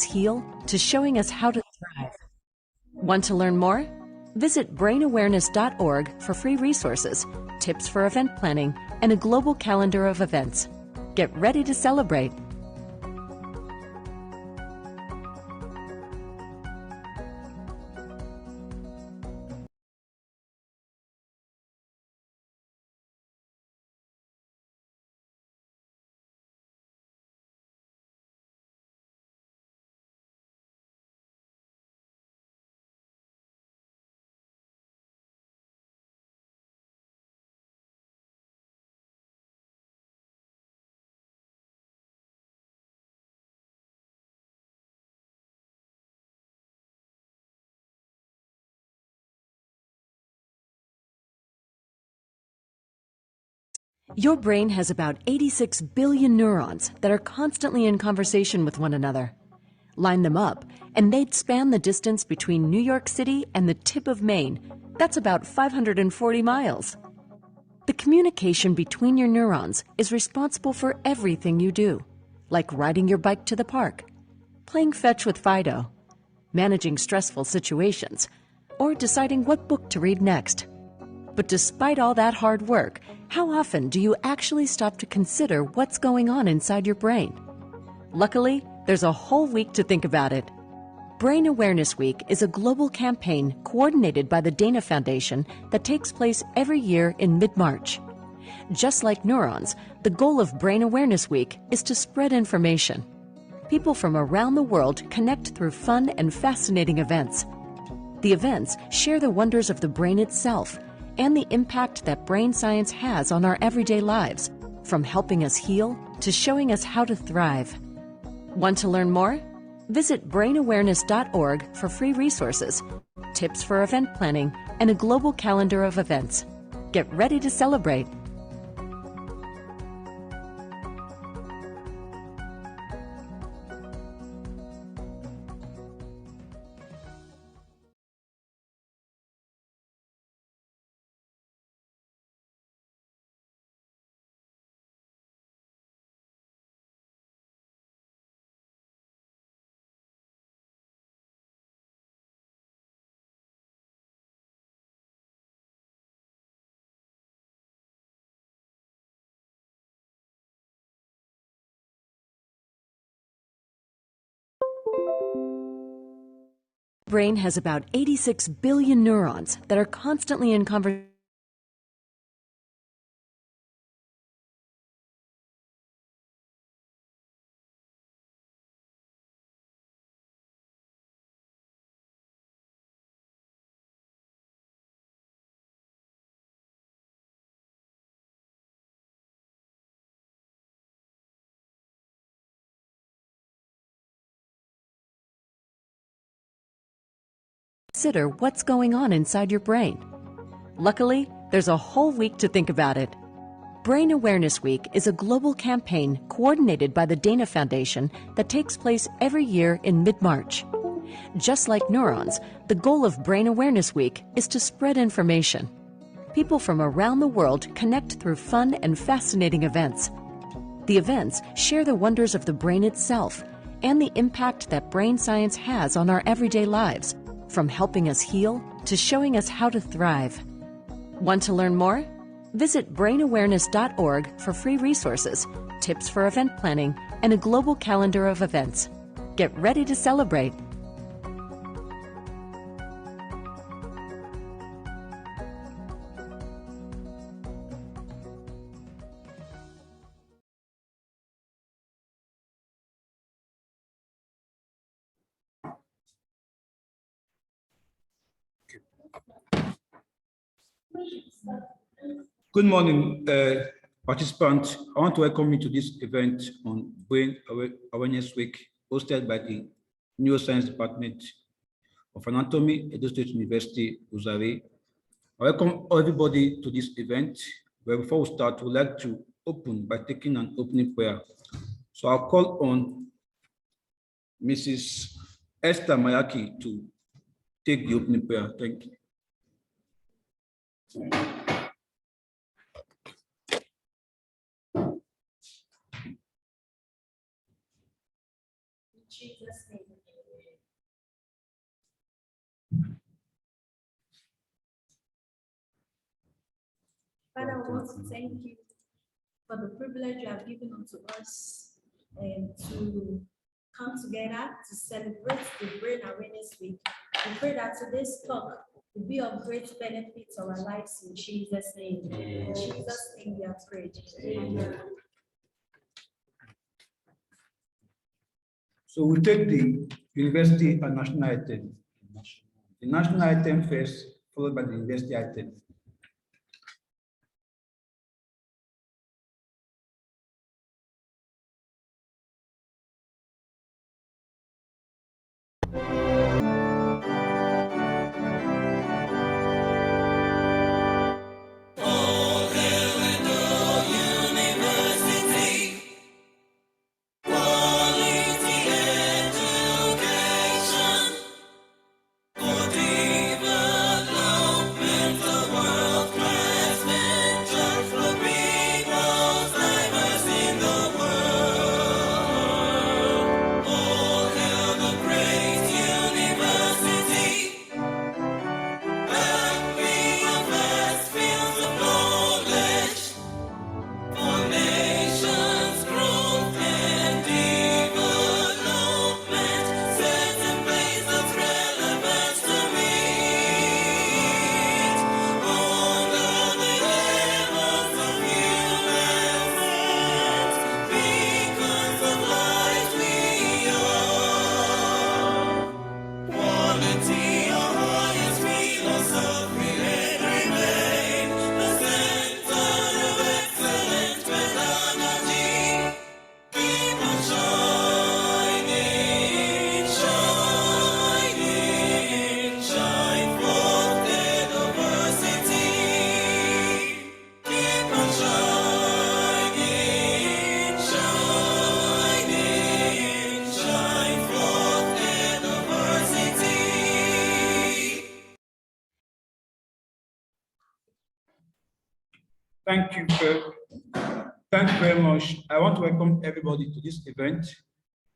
heal to showing us how to thrive. Want to learn more? Visit brainawareness.org for free resources, tips for event planning, and a global calendar of events. Get ready to celebrate. Your brain has about 86 billion neurons that are constantly in conversation with one another. Line them up, and they'd span the distance between New York City and the tip of Maine. That's about 540 miles. The communication between your neurons is responsible for everything you do, like riding your bike to the park, playing fetch with Fido, managing stressful situations, or deciding what book to read next. But despite all that hard work, how often do you actually stop to consider what's going on inside your brain? Luckily, there's a whole week to think about it. Brain Awareness Week is a global campaign coordinated by the Dana Foundation that takes place every year in mid-March. Just like neurons, the goal of Brain Awareness Week is to spread information. People from around the world connect through fun and fascinating events. The events share the wonders of the brain itself and the impact that brain science has on our everyday lives, from helping us heal to showing us how to thrive. Want to learn more? Visit brainawareness.org for free resources, tips for event planning, and a global calendar of events. Get ready to celebrate. The brain has about 86 billion neurons that are constantly in conversation. Consider what's going on inside your brain. Luckily, there's a whole week to think about it. Brain Awareness Week is a global campaign coordinated by the Dana Foundation that takes place every year in mid-March. Just like neurons, the goal of Brain Awareness Week is to spread information. People from around the world connect through fun and fascinating events. The events share the wonders of the brain itself and the impact that brain science has on our everyday lives, from helping us heal to showing us how to thrive. Want to learn more? Visit brainawareness.org for free resources, tips for event planning, and a global calendar of events. Get ready to celebrate. Good morning, participants. I want to welcome you to this event on Brain Awareness Week, hosted by the Neuroscience Department of Anatomy, Edo State University, Uzare. I welcome everybody to this event, where before we start, we'd like to open by taking an opening prayer. So I'll call on Mrs. Esther Mayaki to take the opening prayer. Thank you. Jesus' name we Father, we want to thank you for the privilege you have given unto us and to come together to celebrate the Brain Awareness Week. We pray that today's talk will be of great benefit to our lives in Jesus' name. In Jesus' name we have prayed. Amen. So we take the university and national item. The national item first, followed by the university item. Thank you very much. I want to welcome everybody to this event.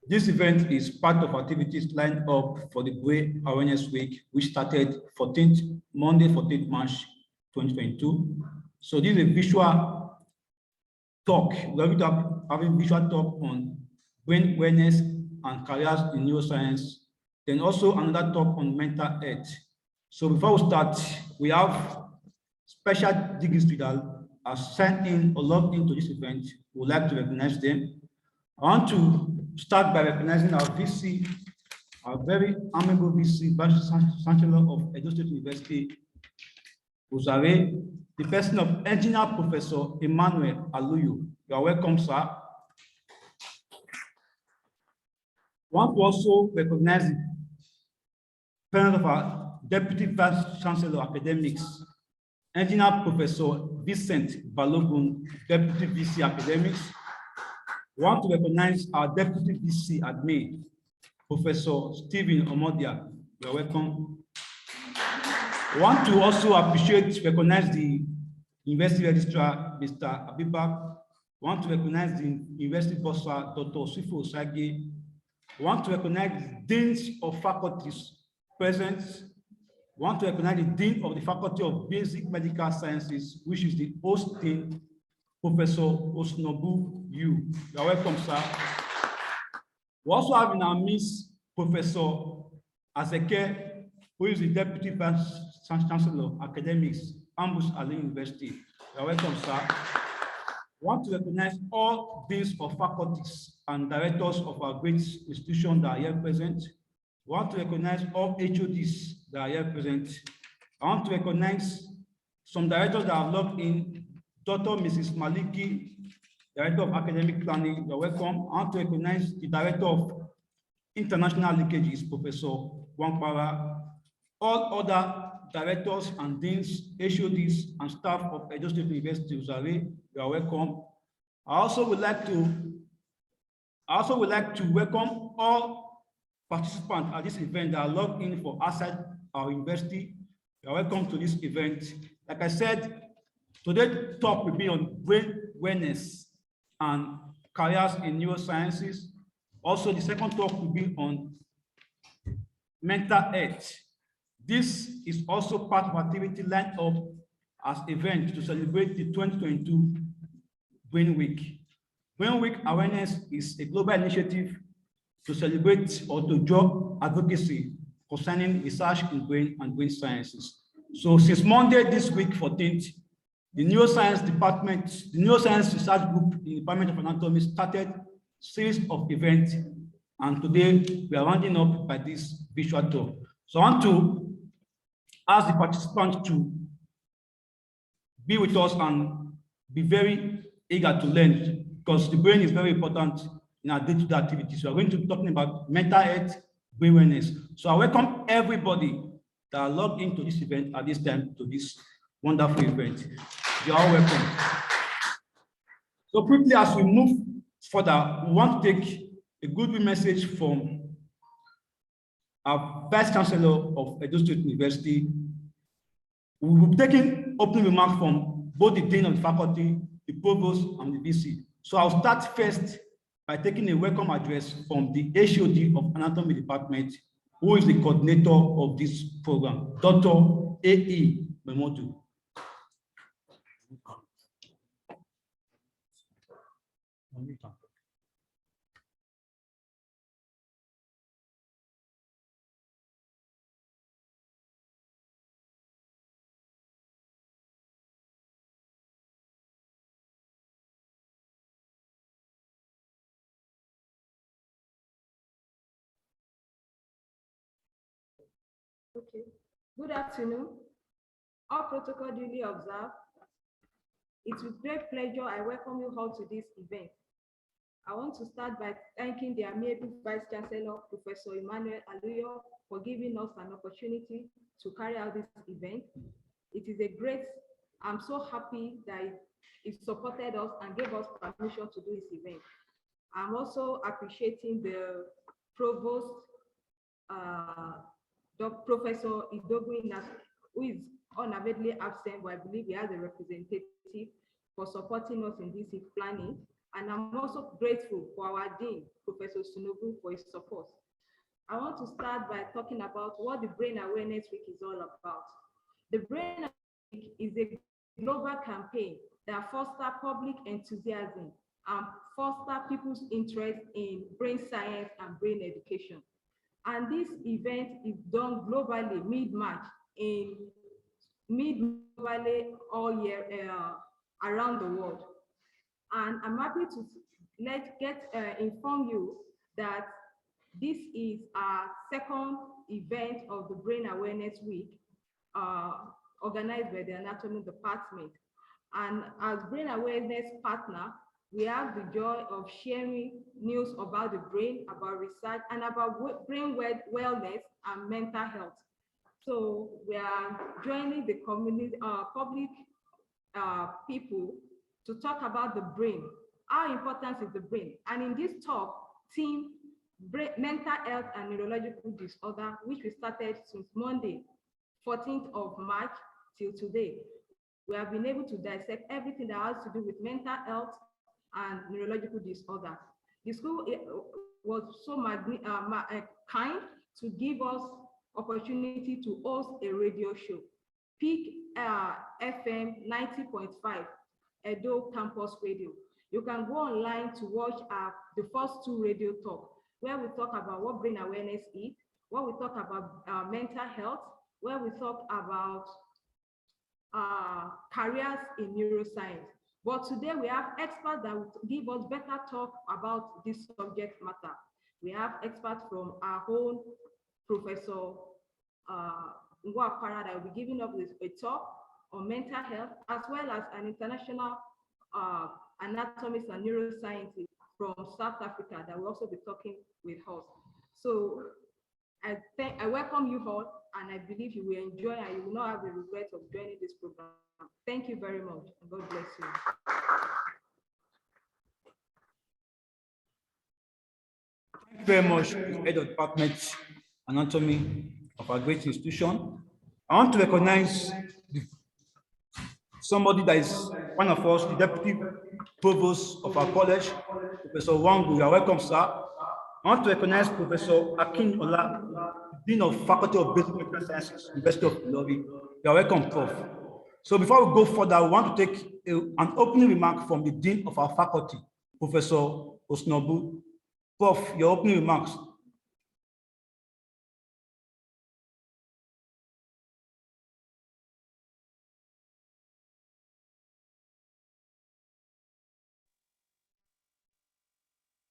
This event is part of activities lined up for the Brain Awareness Week, which started Monday, 14th March 2022. So this is a visual talk. We're going to have a visual talk on brain awareness and careers in neuroscience. Then also another talk on mental health. So before we start, we have special dignitaries that are sent in or logged into this event. We would like to recognize them. I want to start by recognizing our VC, our very amiable VC, Vice Chancellor of Edo State University, Uzare, the person of Engineer Professor Emmanuel Aluyu. You are welcome, sir. I want to also recognize the parent of our Deputy Vice Chancellor of Academics, Engineer Professor Vincent Balogun, Deputy VC Academics. We want to recognize our Deputy VC Admin, Professor Stephen Omodia. You are welcome. We want to also recognize the University Registrar, Mr. Abibak. We want to recognize the University Bursar, Dr. Sifo Osage. We want to recognize the Deans of Faculties present. We want to recognize the Dean of the Faculty of Basic Medical Sciences, which is the host dean, Professor Osnobu Yu. You are welcome, sir. We also have in our midst Professor Azeke, who is the Deputy Vice Chancellor of Academics, Ambush Ali University. You are welcome, sir. We want to recognize all deans of faculties and directors of our great institution that are here present. We want to recognize all HODs that are here present. I want to recognize some directors that have logged in. Dr. Mrs. Maliki, Director of Academic Planning, you're welcome. I want to recognize the Director of International Linkages, Professor Wampara. All other directors and deans, HODs, and staff of Edo State University, Uzare, you are welcome. I also would like to welcome all participants at this event that are logged in for outside our university. You are welcome to this event. Like I said, today's talk will be on brain awareness and careers in neurosciences. Also, the second talk will be on mental health. This is also part of activity lined up as event to celebrate the 2022 Brain Week. Brain Week awareness is a global initiative to celebrate or to draw advocacy concerning research in brain and brain sciences. So since Monday this week, 14th, the Neuroscience Department, the Neuroscience Research Group in the Department of Anatomy started a series of events, and today we are rounding up by this visual tour. So I want to ask the participants to be with us and be very eager to learn, because the brain is very important in our day-to-day activities. We are going to be talking about mental health, brain wellness. So I welcome everybody that are logged into this event at this time to this wonderful event. You are all welcome. So quickly, as we move further, we want to take a good message from our Vice Chancellor of Edo State University. We will be taking opening remarks from both the Dean of the Faculty, the Provost, and the VC. So I'll start first by taking a welcome address from the HOD of Anatomy Department, who is the coordinator of this program, Dr. A.E. Memodu. Okay. Good afternoon. All protocol duly observed. It's with great pleasure I welcome you all to this event. I want to start by thanking the amiable Vice Chancellor, Professor Emmanuel Aluyo, for giving us an opportunity to carry out this event. It is a great, I'm so happy that it supported us and gave us permission to do this event. I'm also appreciating the Provost, Professor Idogwin, who is unavoidably absent, but I believe he has a representative for supporting us in this planning. And I'm also grateful for our Dean, Professor Sunobu, for his support. I want to start by talking about what the Brain Awareness Week is all about. The Brain Awareness Week is a global campaign that fosters public enthusiasm and foster people's interest in brain science and brain education. And this event is done globally mid-March, globally all year around the world. And I'm happy to inform you that this is our second event of the Brain Awareness Week, organized by the Anatomy Department. And as Brain Awareness partner, we have the joy of sharing news about the brain, about research, and about brain wellness and mental health. So we are joining the community, public people to talk about the brain. How important is the brain? And in this talk, theme, mental health and neurological disorder, which we started since Monday, 14th of March till today. We have been able to dissect everything that has to do with mental health and neurological disorder. The school was so kind to give us opportunity to host a radio show, Peak FM 90.5, Edo Campus Radio. You can go online to watch the first two radio talk, where we talk about what brain awareness is, where we talk about mental health, where we talk about careers in neuroscience. But today we have experts that will give us better talk about this subject matter. We have experts from our own Professor Ngwapara that will be giving up with a talk on mental health, as well as an international anatomist and neuroscientist from South Africa that will also be talking with us. So I welcome you all, and I believe you will enjoy and you will not have the regret of joining this program. Thank you very much, and God bless you. Thank you very much, Head of Department Anatomy of our great institution. I want to recognize somebody that is one of us, the Deputy Provost of our college, Professor Wangu. You are welcome, sir. I want to recognize Professor Akin Ola, Dean of Faculty of Basic Medical Sciences, University of Ilorin. You are welcome, Prof. So before we go further, we want to take an opening remark from the Dean of our faculty, Professor Osnobu. Prof, your opening remarks.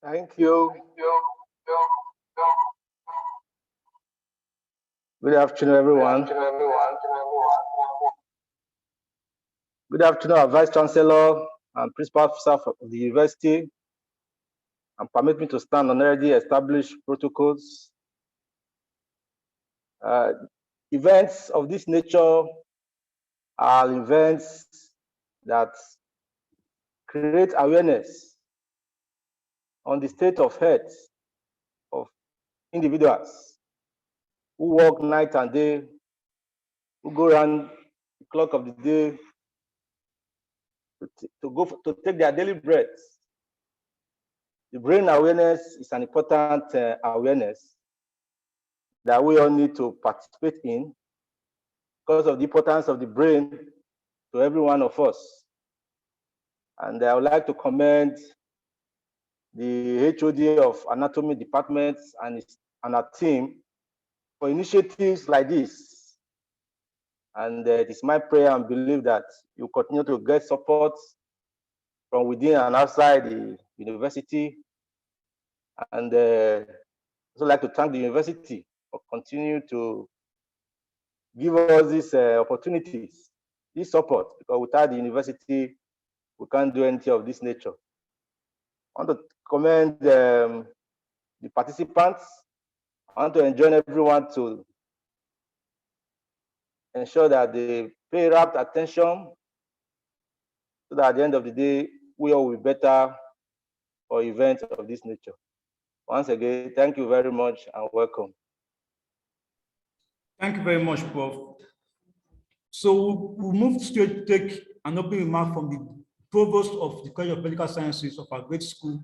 Thank you. Good afternoon, everyone. Good afternoon, our Vice Chancellor and Principal Officer of the University, and permit me to stand on already established protocols. Events of this nature are events that create awareness on the state of health of individuals who work night and day, who go around the clock of the day to take their daily breaths. The brain awareness is an important awareness that we all need to participate in because of the importance of the brain to every one of us. And I would like to commend the HOD of Anatomy Department and our team for initiatives like this. And it is my prayer and belief that you continue to get support from within and outside the university. And I'd also like to thank the university for continuing to give us these opportunities, this support, because without the university, we can't do anything of this nature. I want to commend the participants. I want to enjoin everyone to ensure that they pay rapt attention so that at the end of the day, we all will be better for events of this nature. Once again, thank you very much and welcome. Thank you very much, Prof. So we'll move straight to take an opening remark from the Provost of the College of Medical Sciences of our great school,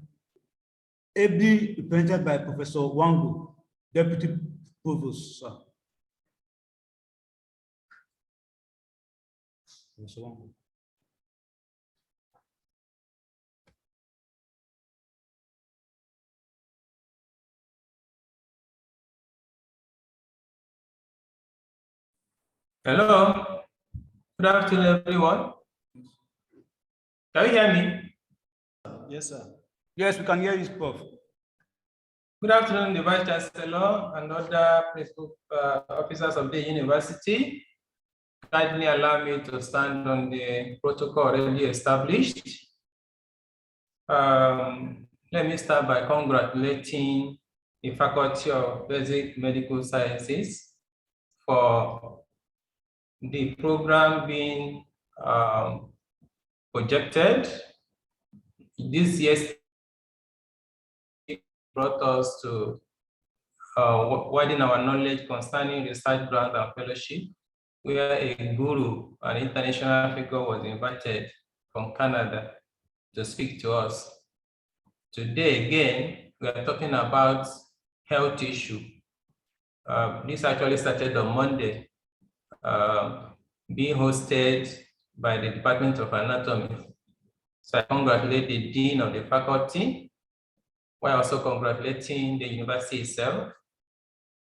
ably represented by Professor Wango, Deputy Provost. Sir. Professor Wango. Hello, good afternoon, everyone. Can you hear me? Yes, sir. Yes, we can hear you, Prof. Good afternoon, the Vice Chancellor and other principal officers of the university. Kindly allow me to stand on the protocol already established. Let me start by congratulating the Faculty of Basic Medical Sciences for the program being projected. This year brought us to widen our knowledge concerning research grant and fellowship, where a guru, an international figure, was invited from Canada to speak to us. Today, again, we are talking about health issue. This actually started on Monday, being hosted by the Department of Anatomy. So I congratulate the Dean of the faculty, while also congratulating the university itself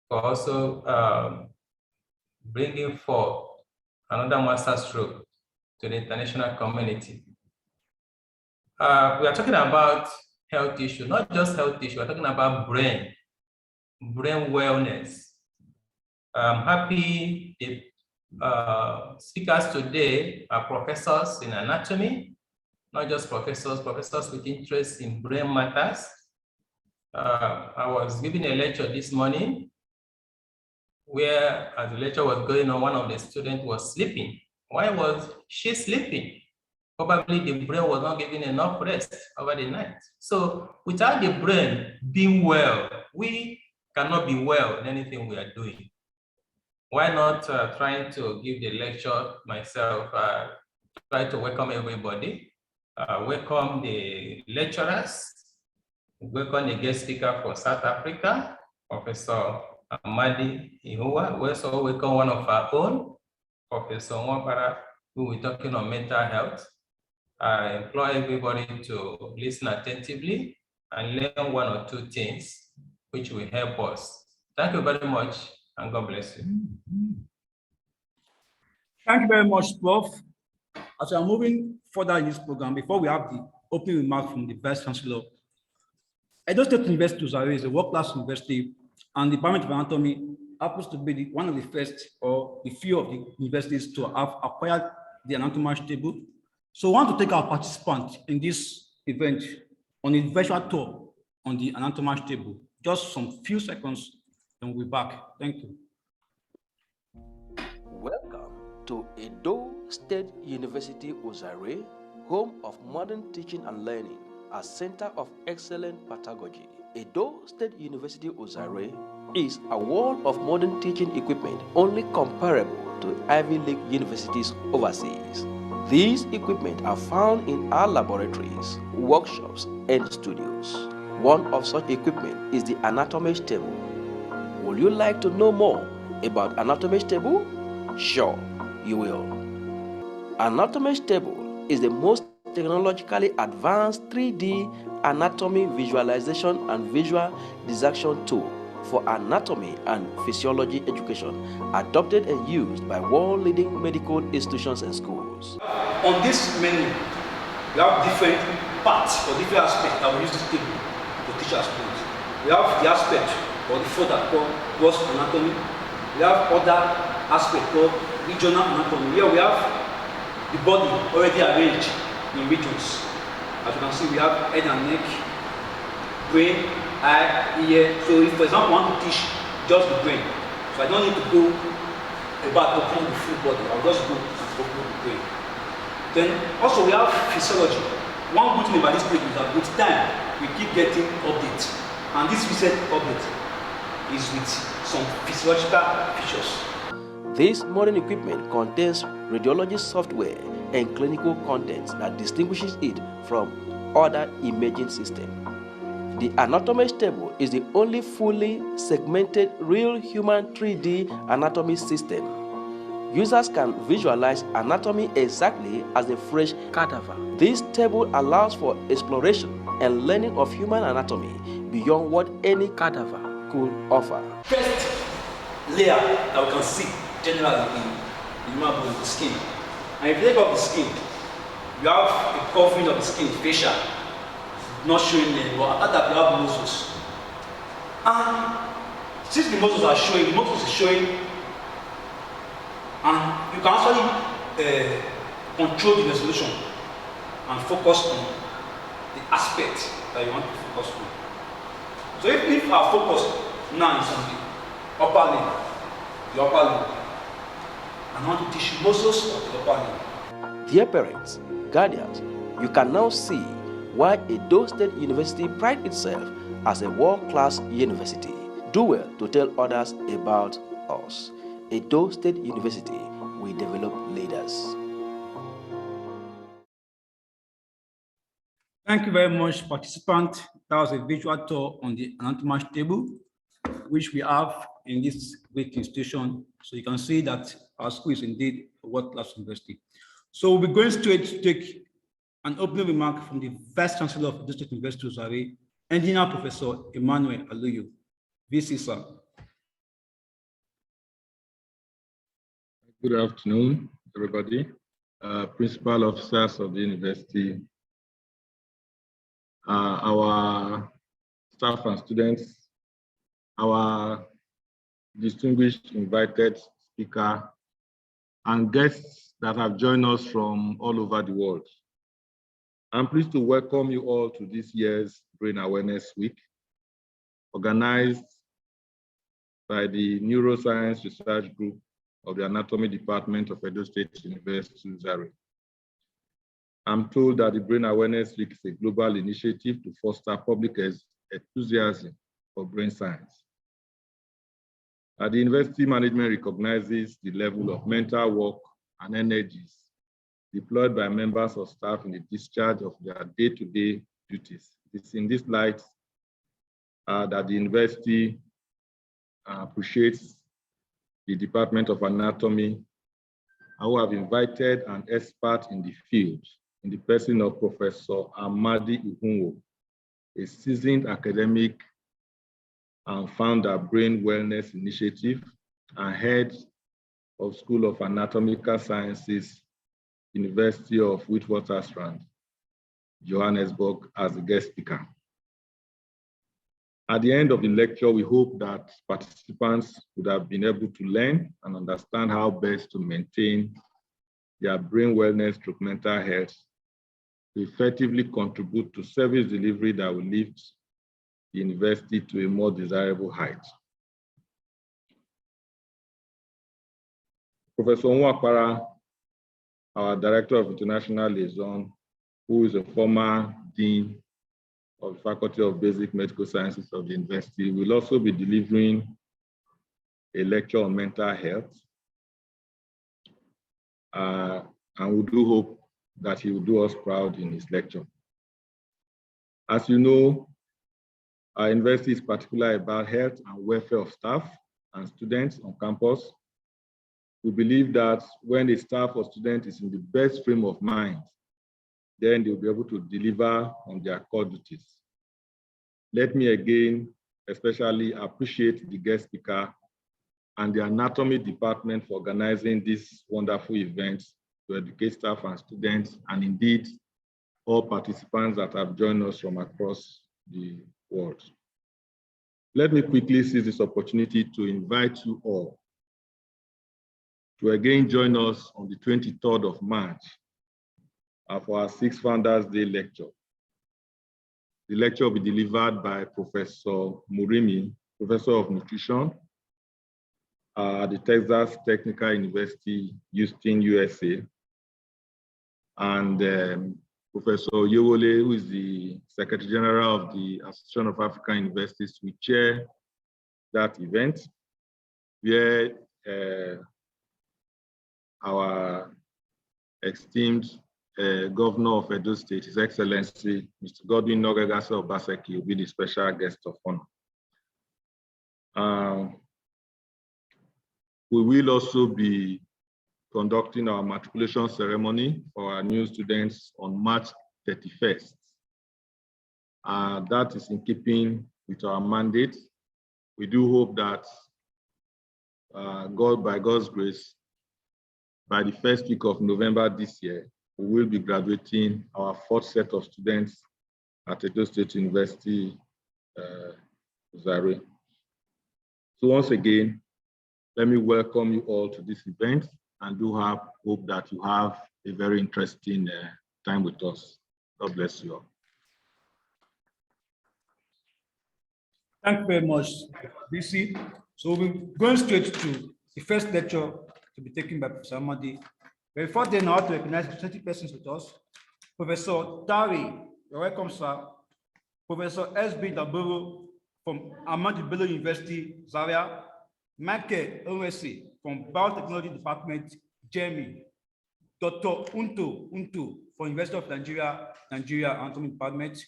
for also bringing forth another masterstroke to the international community. We are talking about health issue, not just health issue, we're talking about brain wellness. I'm happy the speakers today are professors in anatomy, not just professors with interest in brain matters. I was giving a lecture this morning where, as the lecture was going on, one of the students was sleeping. Why was she sleeping? Probably the brain was not giving enough rest over the night. So without the brain being well, we cannot be well in anything we are doing. Why not trying to give the lecture myself, try to welcome everybody, welcome the lecturers, welcome the guest speaker for South Africa, Professor Amadi Ihua. We also welcome one of our own, Professor Mwapara we will be talking on mental health. I implore everybody to listen attentively and learn one or two things which will help us. Thank you very much, and God bless you. Thank you very much, Prof. As we are moving further in this program, before we have the opening remark from the Vice Chancellor, Edo State University is a world-class university, and the Department of Anatomy happens to be one of the first or the few of the universities to have acquired the anatomy table. So I want to take our participants in this event on a virtual tour on the anatomy table. Just some few seconds, and we'll be back. Thank you. Welcome to Edo State University Ozare, home of modern teaching and learning, a center of excellent pedagogy. Edo State University Ozare is a wall of modern teaching equipment only comparable to Ivy League universities overseas. These equipment are found in our laboratories, workshops, and studios. One of such equipment is the anatomy table. Would you like to know more about anatomy table? Sure, you will. Anatomy table is the most technologically advanced 3D anatomy visualization and visual dissection tool for anatomy and physiology education, adopted and used by world-leading medical institutions and schools. On this menu, we have different parts or different aspects that we use this table to teach our students. We have the aspect or the folder called gross anatomy. We have other aspect called regional anatomy. Here we have the body already arranged in regions. As you can see, we have head and neck, brain, eye, ear. So if, for example, I want to teach just the brain, so I don't need to go about opening the full body. I'll just go and open the brain. Then also we have physiology. One good thing about this page is that with time, we keep getting updates. And this recent update is with some physiological features. This modern equipment contains radiology software and clinical contents that distinguishes it from other imaging systems. The anatomy table is the only fully segmented real human 3D anatomy system. Users can visualize anatomy exactly as a fresh cadaver. This table allows for exploration and learning of human anatomy beyond what any cadaver could offer. First layer that we can see generally in human body is the skin. And if you take off the skin, you have a covering of the skin, facial, not showing them, but after that you have muscles. And since the muscles are showing, the muscles is showing, and you can actually control the resolution and focus on the aspect that you want to focus on. So if our focus now is on the upper limb, I want to teach muscles of the upper limb. Dear parents, guardians, you can now see why Edo State University prides itself as a world-class university. Do well to tell others about us. Edo State University, we develop leaders. Thank you very much, participant. That was a visual tour on the anatomy table, which we have in this great institution. So you can see that our school is indeed a world-class university. So we'll be going straight to take an opening remark from the Vice Chancellor of the District University of Zare, Engineer Professor Emmanuel Aluyo. VC, sir. Good afternoon, everybody. Principal officers of the university, our staff and students, our distinguished invited speaker, and guests that have joined us from all over the world. I'm pleased to welcome you all to this year's Brain Awareness Week, organized by the Neuroscience Research Group of the Anatomy Department of Edo State University, Zare. I'm told that the Brain Awareness Week is a global initiative to foster public enthusiasm for brain science. The university management recognizes the level of mental work and energies deployed by members of staff in the discharge of their day-to-day duties. It's in this light that the university appreciates the Department of Anatomy I will have invited an expert in the field, in the person of Professor Amadi Ihunwo, a seasoned academic and founder Brain Wellness Initiative and head of School of Anatomical Sciences, University of Witwatersrand, Johannesburg, as a guest speaker. At the end of the lecture, we hope that participants would have been able to learn and understand how best to maintain their brain wellness through mental health to effectively contribute to service delivery that will lift the university to a more desirable height. Professor Nwakpara, our Director of International Liaison, who is a former Dean of the Faculty of Basic Medical Sciences of the university, will also be delivering a lecture on mental health. And we do hope that he will do us proud in his lecture. As you know, our university is particular about health and welfare of staff and students on campus. We believe that when a staff or student is in the best frame of mind, then they'll be able to deliver on their core duties. Let me again especially appreciate the guest speaker and the anatomy department for organizing this wonderful event to educate staff and students, and indeed all participants that have joined us from across the world. Let me quickly seize this opportunity to invite you all to again join us on the 23rd of March for our 6th Founders Day lecture. The lecture will be delivered by Professor Murimi, Professor of Nutrition at the Texas Technical University, Houston, USA. And Professor Yewole, who is the Secretary General of the Association of African Universities, will chair that event, where our esteemed Governor of Edo State, His Excellency, Mr. Godwin Nogagasa Obaseki, will be the special guest of honor. We will also be conducting our matriculation ceremony for our new students on March 31st. That is in keeping with our mandate. We do hope that by God's grace, by the first week of November this year, we will be graduating our 4th set of students at Edo State University, Zaire. So once again, let me welcome you all to this event and do hope that you have a very interesting time with us. God bless you all. Thank you very much, BC. So we'll be going straight to the first lecture to be taken by Professor Amadi. But before then, I want to recognize 20 persons with us. Professor Tari, you're welcome, sir. Professor S.B. Daburu from Ahmadu Bello University, Zaria. Michael Onwesi from Biotechnology Department, Jeremy. Dr. Untu from University of Nigeria, Anatomy Department.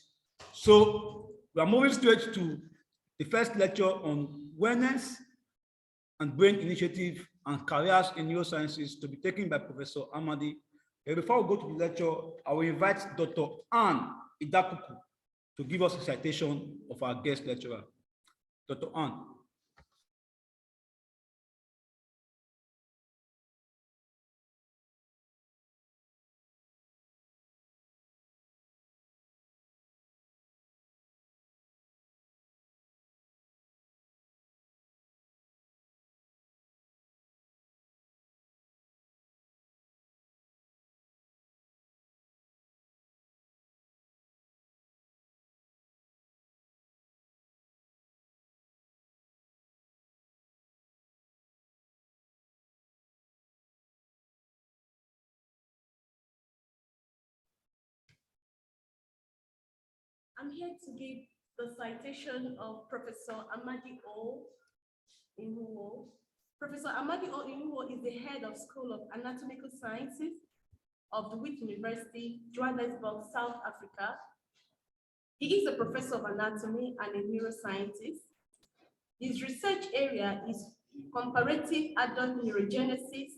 So we are moving straight to the first lecture on wellness and brain initiative and careers in neurosciences to be taken by Professor Amadi. Before we go to the lecture, I will invite Dr. Anne Idakuku to give us a citation of our guest lecturer. Dr. Anne. I'm here to give the citation of Professor Amadi O. Ihunwo. Professor Amadi O. Ihunwo is the head of School of Anatomical Sciences of the Wit University, Johannesburg, South Africa. He is a professor of anatomy and a neuroscientist. His research area is comparative adult neurogenesis,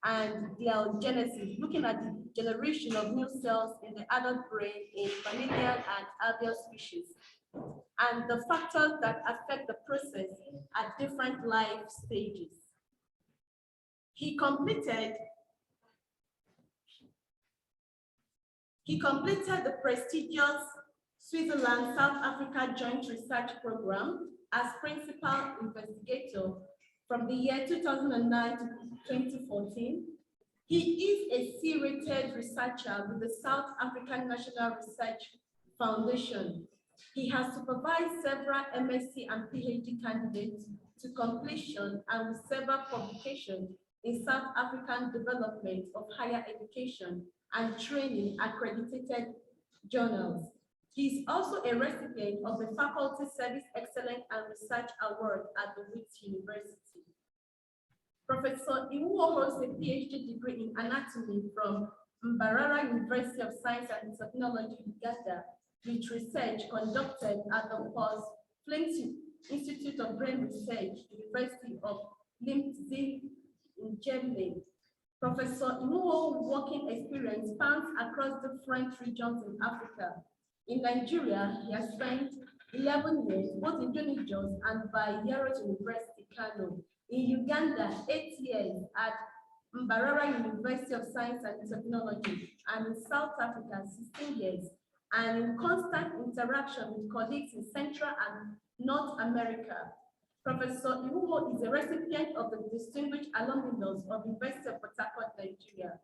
and their genesis, looking at the generation of new cells in the adult brain in mammalian and avian species, and the factors that affect the process at different life stages. He completed the prestigious Switzerland-South Africa Joint Research Program as principal investigator from the year 2009 to 2014. He is a C-rated researcher with the South African National Research Foundation. He has supervised several MSc and PhD candidates to completion and with several publications in South African development of higher education and training accredited journals. He is also a recipient of the Faculty Service Excellence and Research Award at the Wits University. Professor Iwuo holds a PhD degree in anatomy from Mbarara University of Science and Technology, Uganda, with research conducted at the Post-Flint Institute of Brain Research, University of Leipzig in Germany. Professor Iwuo's working experience spans across different regions in Africa. In Nigeria, he has spent 11 years, both in Johnny Jones and Bayero University, Kano. In Uganda, 8 years at Mbarara University of Science and Technology, and in South Africa, 16 years, and in constant interaction with colleagues in Central and North America. Professor Iwuo is a recipient of the Distinguished Alumnus of University of Port Harcourt, Nigeria.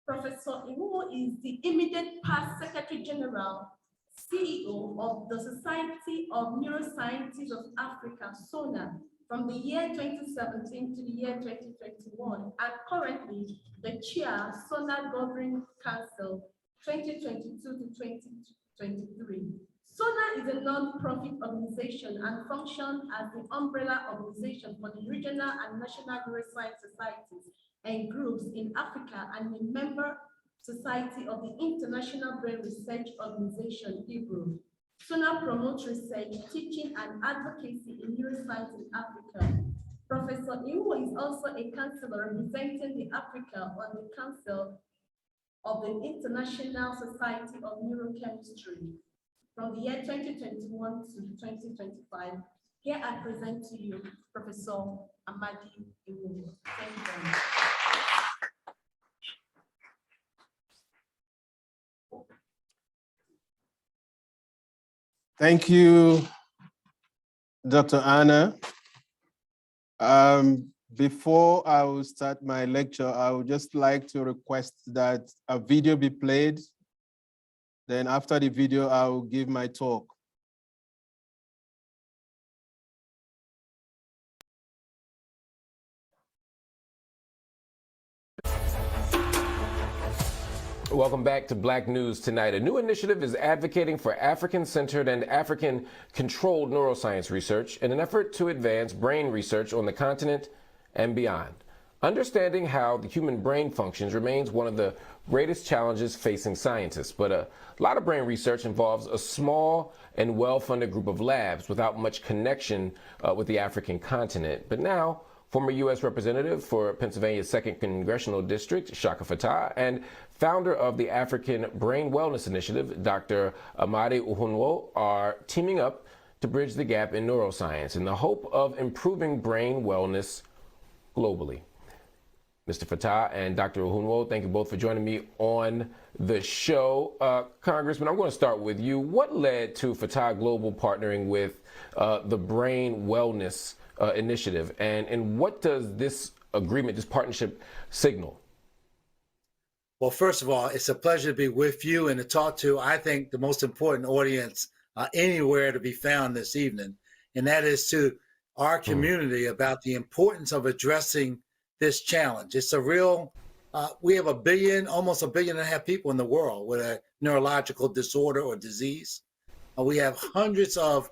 Professor Iwuo is the immediate past Secretary General, CEO of the Society of Neurosciences of Africa, SONA, from the year 2017 to the year 2021, and currently the Chair, SONA Governing Council, 2022 to 2023. SONA is a non-profit organization and functions as the umbrella organization for the regional and national neuroscience societies and groups in Africa, and a member society of the International Brain Research Organization, IBRO. SONA promotes research, teaching, and advocacy in neuroscience in Africa. Professor Iwuo is also a counselor representing the Africa on the Council of the International Society of Neurochemistry from the year 2021 to 2025. Here I present to you Professor Amadi Iwuo. Thank you very much. Thank you, Dr. Anna. Before I will start my lecture, I would just like to request that a video be played. Then after the video, I will give my talk. Welcome back to Black News Tonight. A new initiative is advocating for African-centered and African-controlled neuroscience research in an effort to advance brain research on the continent and beyond. Understanding how the human brain functions remains one of the greatest challenges facing scientists, but a lot of brain research involves a small and well-funded group of labs without much connection with the African continent. But now, former U.S. Representative for Pennsylvania's 2nd Congressional District, Shaka Fattah, and founder of the African Brain Wellness Initiative, Dr. Amadi Uhunwo, are teaming up to bridge the gap in neuroscience in the hope of improving brain wellness globally. Mr. Fattah and Dr. Uhunwo, thank you both for joining me on the show. Congressman, I'm going to start with you. What led to Fattah Global partnering with the Brain Wellness Initiative, and what does this agreement, this partnership, signal? Well, first of all, it's a pleasure to be with you and to talk to, I think, the most important audience anywhere to be found this evening, and that is to our community about the importance of addressing this challenge. It's a real, we have almost 1.5 billion people in the world with a neurological disorder or disease. We have hundreds of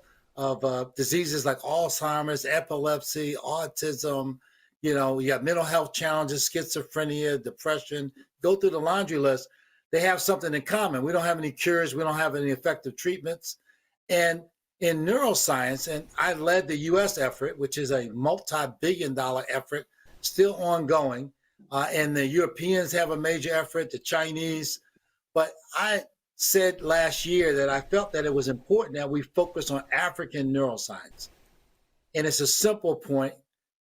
diseases like Alzheimer's, epilepsy, autism, you have mental health challenges, schizophrenia, depression. Go through the laundry list. They have something in common. We don't have any cures. We don't have any effective treatments. And in neuroscience, and I led the U.S. effort, which is a multi-billion-dollar effort, still ongoing, and the Europeans have a major effort, the Chinese. But I said last year that I felt that it was important that we focus on African neuroscience. And it's a simple point.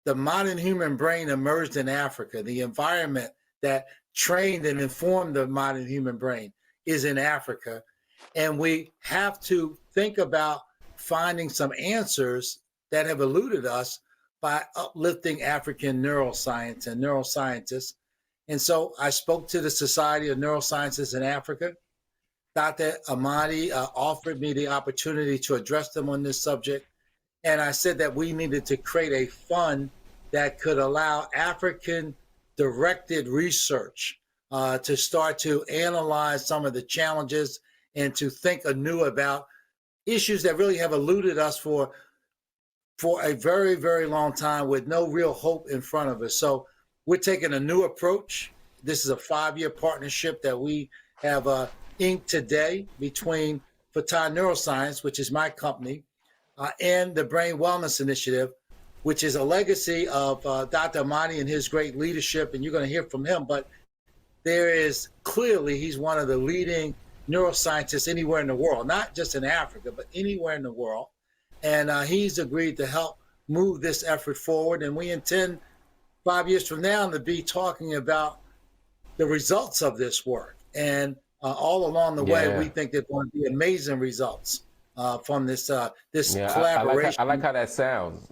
The modern human brain emerged in Africa. The environment that trained and informed the modern human brain is in Africa. And we have to think about finding some answers that have eluded us by uplifting African neuroscience and neuroscientists. And so I spoke to the Society of Neurosciences in Africa. Dr. Amadi offered me the opportunity to address them on this subject. And I said that we needed to create a fund that could allow African directed research to start to analyze some of the challenges and to think anew about issues that really have eluded us for a very, very long time with no real hope in front of us. So we're taking a new approach. This is a 5-year partnership that we have inked today between Fatah Neuroscience, which is my company, and the Brain Wellness Initiative, which is a legacy of Dr. Amadi and his great leadership, and you're going to hear from him. But there is clearly, he's one of the leading neuroscientists anywhere in the world, not just in Africa, but anywhere in the world. And he's agreed to help move this effort forward. And we intend 5 years from now to be talking about the results of this work. And all along the way, we think there's going to be amazing results from this collaboration. I like how that sounds.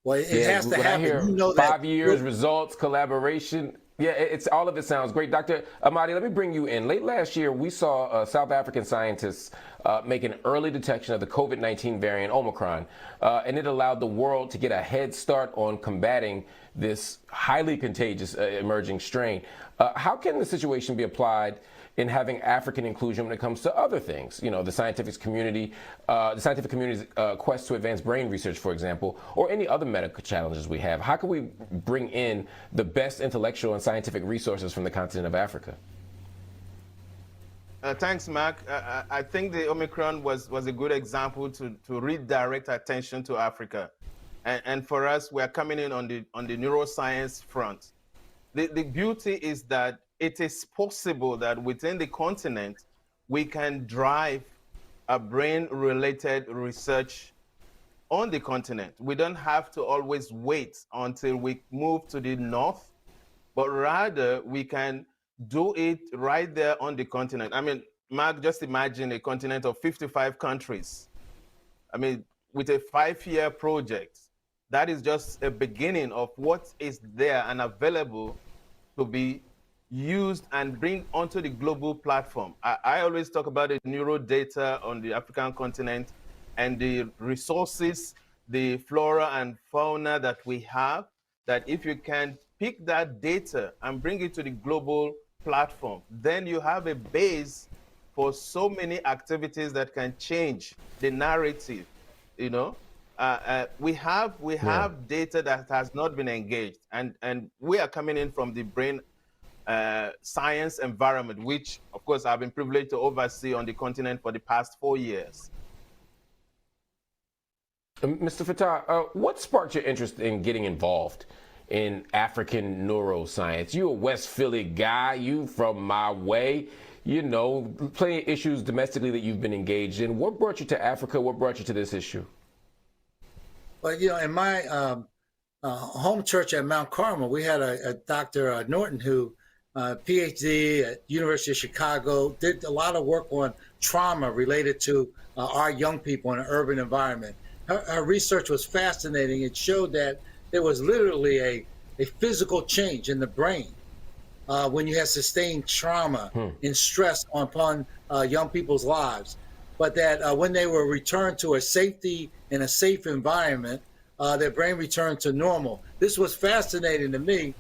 Well, it has to happen. You know, 5 years, results, collaboration. Yeah, it's all of it sounds great. Dr. Amadi, let me bring you in. Late last year, we saw South African scientists make an early detection of the COVID-19 variant Omicron, and it allowed the world to get a head start on combating this highly contagious emerging strain. How can the situation be applied in having African inclusion when it comes to other things? You know, the scientific community's quest to advance brain research, for example, or any other medical challenges we have. How can we bring in the best intellectual and scientific resources from the continent of Africa? Thanks, Mark. I think the Omicron was a good example to redirect attention to Africa. And for us, we are coming in on the neuroscience front. The beauty is that it is possible that within the continent, we can drive a brain-related research on the continent. We don't have to always wait until we move to the north, but rather we can do it right there on the continent. I mean, Mark, just imagine a continent of 55 countries. I mean, with a 5-year project, that is just a beginning of what is there and available to be used and bring onto the global platform. I always talk about the neuro data on the African continent and the resources, the flora and fauna that we have, that if you can pick that data and bring it to the global platform, then you have a base for so many activities that can change the narrative. You know, we have data that has not been engaged, and we are coming in from the brain science environment, which of course I've been privileged to oversee on the continent for the past 4 years. Mr. Fatah, what sparked your interest in getting involved in African neuroscience? You a West Philly guy, you from my way, you know, plenty of issues domestically that you've been engaged in. What brought you to Africa? What brought you to this issue? Well, you know, in my home church at Mount Carmel, we had a Dr. Norton who PhD at University of Chicago, did a lot of work on trauma related to our young people in an urban environment. Her research was fascinating. It showed that there was literally a physical change in the brain when you had sustained trauma and stress upon young people's lives. But that when they were returned to a safety and a safe environment, their brain returned to normal. This was fascinating to me.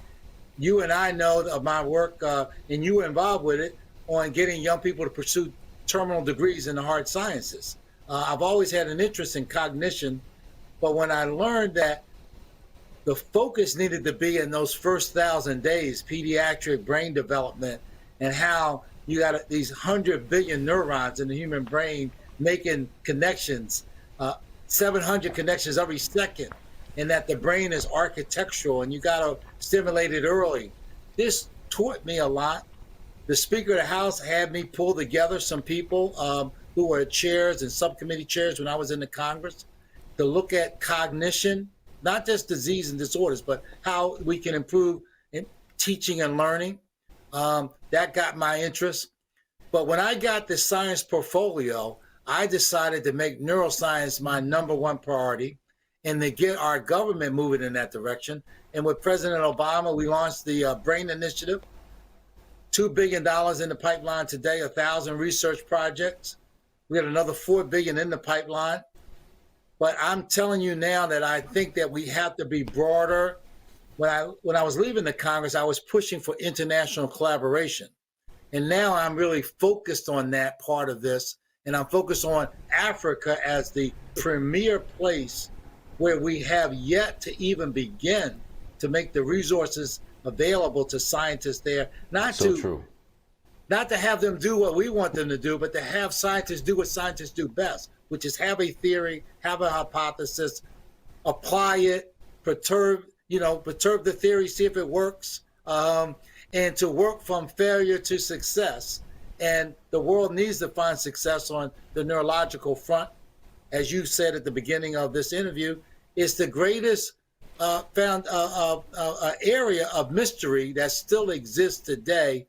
You and I know of my work, and you were involved with it, on getting young people to pursue terminal degrees in the hard sciences. I've always had an interest in cognition, but when I learned that the focus needed to be in those first 1,000 days, pediatric brain development, and how you got these 100 billion neurons in the human brain making connections, 700 connections every second. and that the brain is architectural and you got to stimulate it early. This taught me a lot. The Speaker of the House had me pull together some people who were chairs and subcommittee chairs when I was in the Congress to look at cognition, not just disease and disorders, but how we can improve in teaching and learning. That got my interest. But when I got the science portfolio, I decided to make neuroscience my #1 priority and to get our government moving in that direction. And with President Obama, we launched the Brain Initiative, $2 billion in the pipeline today, 1,000 research projects. We had another $4 billion in the pipeline. But I'm telling you now that I think that we have to be broader. When I was leaving the Congress, I was pushing for international collaboration. And now I'm really focused on that part of this. And I'm focused on Africa as the premier place where we have yet to even begin to make the resources available to scientists there. Not to have them do what we want them to do, but to have scientists do what scientists do best, which is have a theory, have a hypothesis, apply it, perturb the theory, see if it works, and to work from failure to success. And the world needs to find success on the neurological front. As you said at the beginning of this interview, it's the greatest area of mystery that still exists today.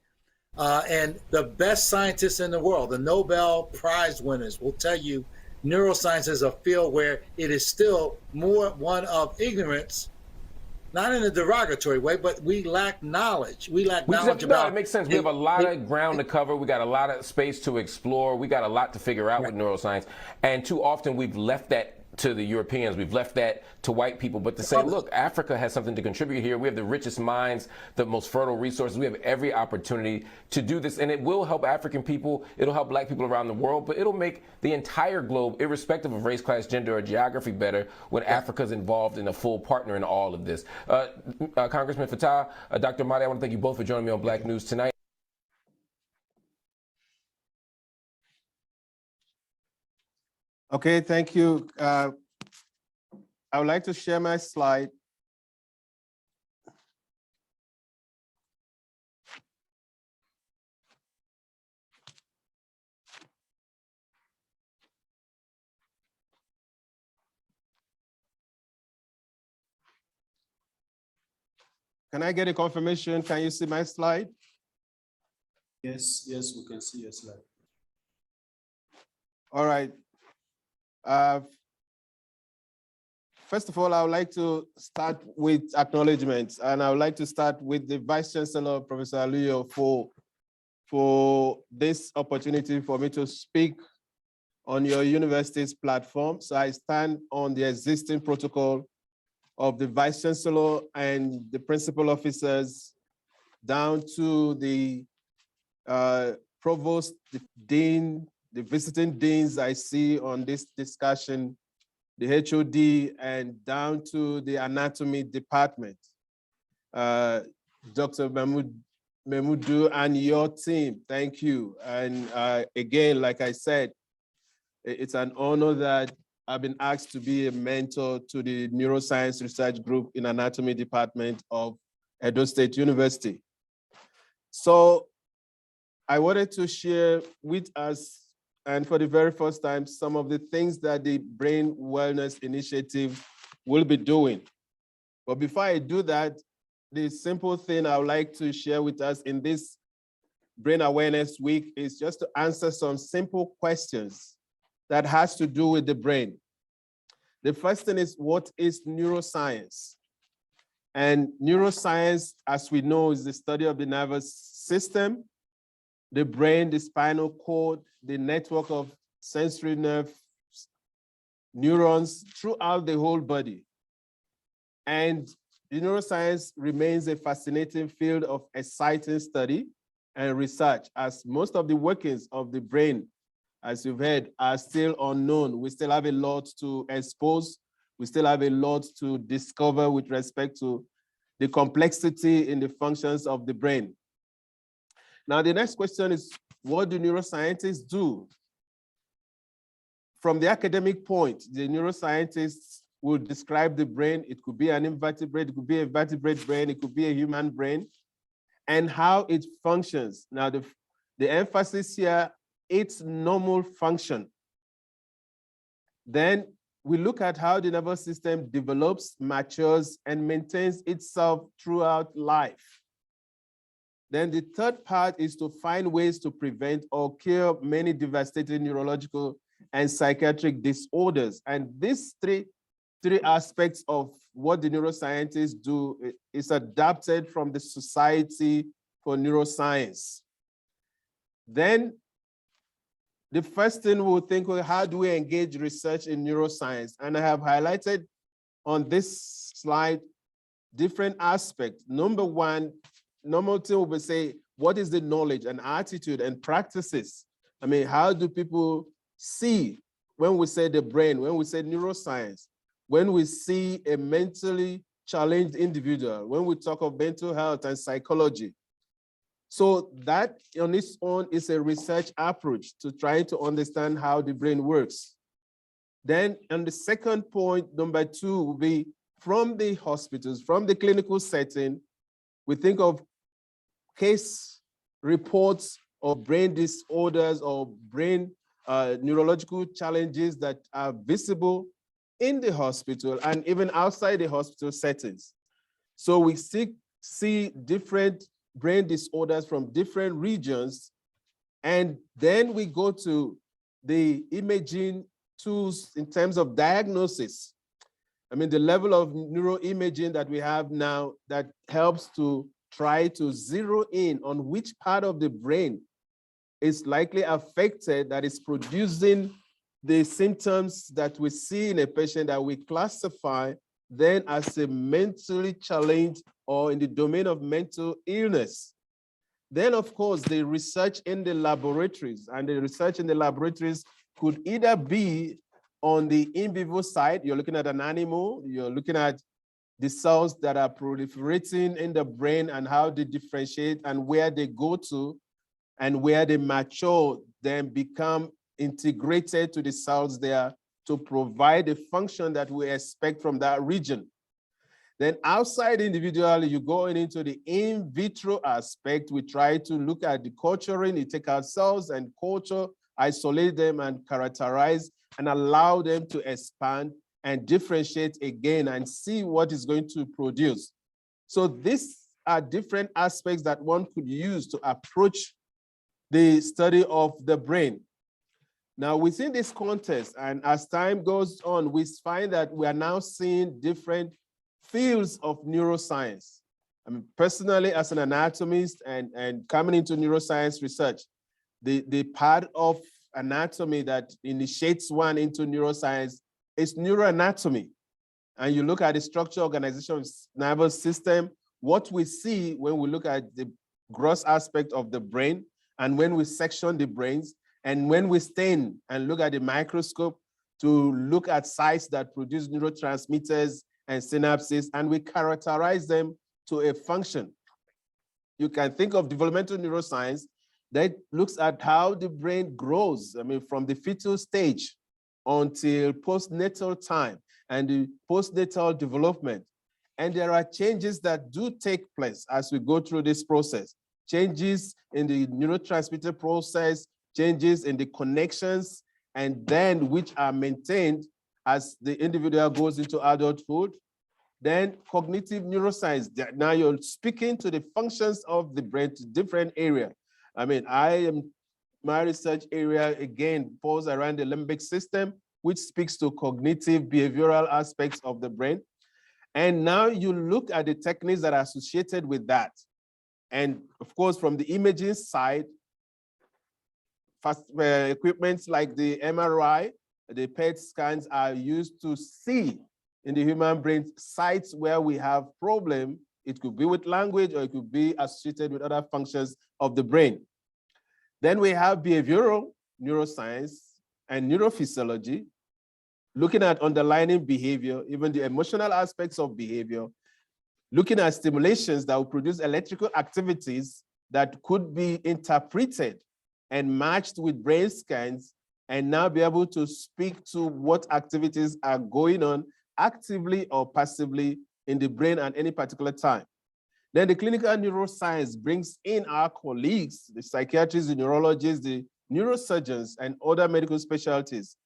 And the best scientists in the world, the Nobel Prize winners, will tell you neuroscience is a field where it is still more one of ignorance, not in a derogatory way, but we lack knowledge. We lack knowledge about. It makes sense. We have a lot of ground to cover. We got a lot of space to explore. We got a lot to figure out with neuroscience. And too often we've left that to the Europeans. We've left that to white people. But to say, look, Africa has something to contribute here. We have the richest minds, the most fertile resources. We have every opportunity to do this. And it will help African people. It'll help black people around the world. But it'll make the entire globe, irrespective of race, class, gender, or geography, better when Africa's involved in a full partner in all of this. Congressman Fattah, Dr. Mahdi, I want to thank you both for joining me on Black News tonight. Okay, thank you. I would like to share my slide. Can I get a confirmation? Can you see my slide? Yes, we can see your slide. All right. First of all, I would like to start with acknowledgements, and I would like to start with the Vice Chancellor, Professor Aluyo, for this opportunity for me to speak on your university's platform. So I stand on the existing protocol of the Vice Chancellor and the principal officers down to the provost, the dean, the visiting deans I see on this discussion, the HOD, and down to the anatomy department. Dr. Memudu and your team, thank you. And again, like I said, it's an honor that I've been asked to be a mentor to the Neuroscience Research Group in Anatomy Department of Edo State University. So I wanted to share with us, and for the very first time, some of the things that the Brain Wellness Initiative will be doing. But before I do that, the simple thing I would like to share with us in this Brain Awareness Week is just to answer some simple questions that has to do with the brain. The first thing is, what is neuroscience? And neuroscience, as we know, is the study of the nervous system, the brain, the spinal cord, the network of sensory nerve neurons throughout the whole body. And the neuroscience remains a fascinating field of exciting study and research, as most of the workings of the brain, as you've heard, are still unknown. We still have a lot to expose. We still have a lot to discover with respect to the complexity in the functions of the brain. Now, the next question is, what do neuroscientists do? From the academic point, the neuroscientists will describe the brain. It could be an invertebrate, it could be a vertebrate brain, it could be a human brain, and how it functions. Now, the emphasis here, its normal function. Then we look at how the nervous system develops, matures, and maintains itself throughout life. Then the third part is to find ways to prevent or cure many devastating neurological and psychiatric disorders. And these three aspects of what the neuroscientists do is adapted from the Society for Neuroscience. Then the first thing we'll think, well, how do we engage research in neuroscience? And I have highlighted on this slide different aspects. Number one, normal thing we will say, what is the knowledge and attitude and practices? I mean, how do people see when we say the brain, when we say neuroscience, when we see a mentally challenged individual, when we talk of mental health and psychology? So that on its own is a research approach to try to understand how the brain works. Then on the second point, number two, will be from the hospitals, from the clinical setting, we think of case reports of brain disorders or brain neurological challenges that are visible in the hospital and even outside the hospital settings. So we see different brain disorders from different regions, and then we go to the imaging tools in terms of diagnosis. I mean, the level of neuroimaging that we have now that helps to try to zero in on which part of the brain is likely affected that is producing the symptoms that we see in a patient that we classify then as a mentally challenged or in the domain of mental illness. Then, of course, the research in the laboratories, and the research in the laboratories could either be on the in vivo side, you're looking at an animal, you're looking at the cells that are proliferating in the brain and how they differentiate and where they go to, and where they mature, then become integrated to the cells there to provide the function that we expect from that region. Then outside individually, you go into the in vitro aspect. We try to look at the culturing, you take out cells and culture, isolate them and characterize and allow them to expand and differentiate again and see what is going to produce. So these are different aspects that one could use to approach the study of the brain. Now, within this context, and as time goes on, we find that we are now seeing different fields of neuroscience. I mean, personally, as an anatomist and coming into neuroscience research, the part of anatomy that initiates one into neuroscience is neuroanatomy. And you look at the structure, organization of the nervous system, what we see when we look at the gross aspect of the brain, and when we section the brains, and when we stain and look at the microscope to look at sites that produce neurotransmitters and synapses, and we characterize them to a function. You can think of developmental neuroscience that looks at how the brain grows, I mean, from the fetal stage until postnatal time and the postnatal development. And there are changes that do take place as we go through this process. Changes in the neurotransmitter process, changes in the connections, and then which are maintained as the individual goes into adulthood. Then cognitive neuroscience, now you're speaking to the functions of the brain to different areas. I mean, my research area, again, falls around the limbic system, which speaks to cognitive behavioral aspects of the brain. And now you look at the techniques that are associated with that. And of course, from the imaging side, equipments like the MRI, the PET scans are used to see in the human brain sites where we have problem. It could be with language or it could be associated with other functions of the brain. Then we have behavioral neuroscience and neurophysiology, looking at underlying behavior, even the emotional aspects of behavior, looking at stimulations that will produce electrical activities that could be interpreted and matched with brain scans and now be able to speak to what activities are going on actively or passively in the brain at any particular time. Then the clinical neuroscience brings in our colleagues, the psychiatrists, the neurologists, the neurosurgeons, and other medical specialties,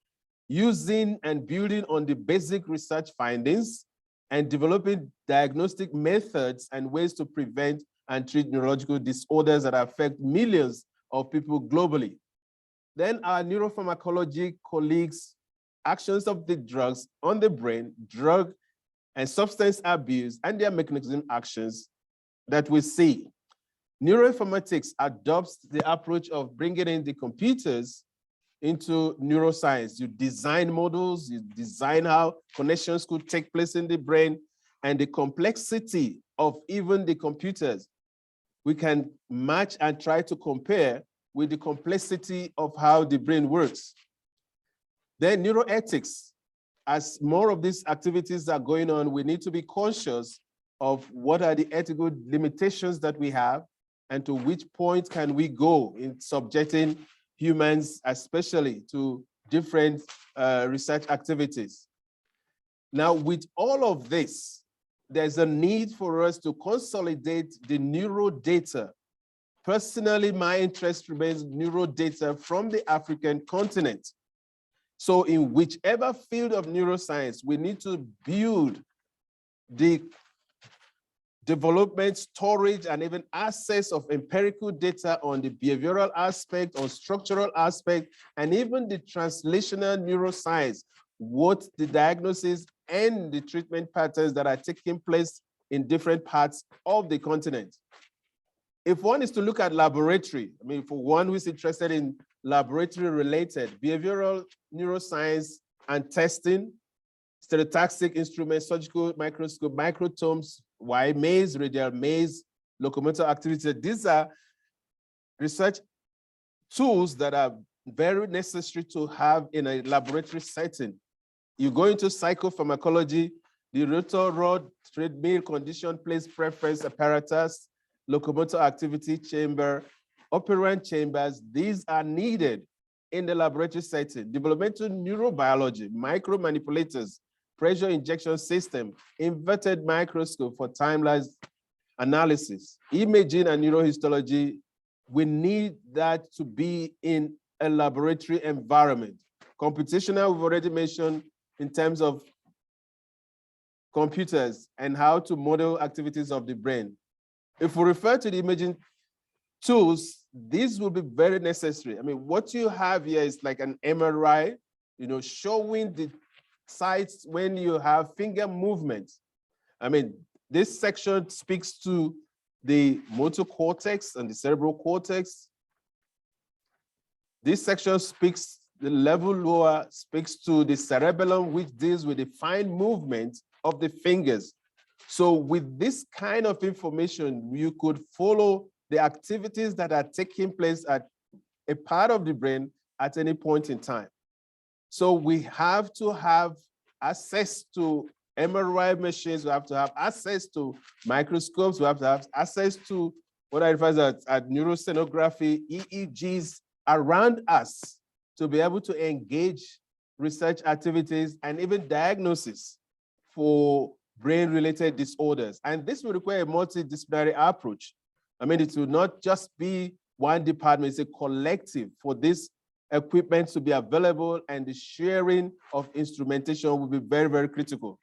using and building on the basic research findings and developing diagnostic methods and ways to prevent and treat neurological disorders that affect millions of people globally. Then our neuropharmacology colleagues, actions of the drugs on the brain, drug and substance abuse, and their mechanism actions that we see. Neuroinformatics adopts the approach of bringing in the computers into neuroscience. You design models, you design how connections could take place in the brain, and the complexity of even the computers. We can match and try to compare with the complexity of how the brain works. Then neuroethics. As more of these activities are going on, we need to be conscious of what are the ethical limitations that we have and to which point can we go in subjecting humans, especially to different research activities. Now, with all of this, there's a need for us to consolidate the neuro data. Personally, my interest remains neuro data from the African continent. So in whichever field of neuroscience, we need to build the development, storage, and even access of empirical data on the behavioral aspect, on structural aspect, and even the translational neuroscience, what the diagnosis and the treatment patterns that are taking place in different parts of the continent. If one is to look at laboratory, I mean, for one who is interested in laboratory-related behavioral neuroscience and testing, stereotaxic instruments, surgical microscope, microtomes, Y maze, radial maze, locomotor activity. These are research tools that are very necessary to have in a laboratory setting. You go into psychopharmacology, the rotor rod, treadmill, condition place preference apparatus, locomotor activity chamber, operant chambers, these are needed in the laboratory setting. Developmental neurobiology, micromanipulators, pressure injection system, inverted microscope for time-lapse analysis, imaging and neurohistology, we need that to be in a laboratory environment. Computational, we've already mentioned in terms of computers and how to model activities of the brain. If we refer to the imaging tools, these will be very necessary. I mean, what you have here is like an MRI, showing the sites when you have finger movement. I mean, this section speaks to the motor cortex and the cerebral cortex. This section speaks, the level lower speaks to the cerebellum, which deals with the fine movement of the fingers. So with this kind of information, you could follow the activities that are taking place at a part of the brain at any point in time. So we have to have access to MRI machines, we have to have access to microscopes, we have to have access to what I refer to as neurosonography, EEGs around us to be able to engage research activities and even diagnosis for brain-related disorders. And this will require a multidisciplinary approach. I mean, it will not just be one department, it's a collective for this equipment to be available, and the sharing of instrumentation will be very, very critical.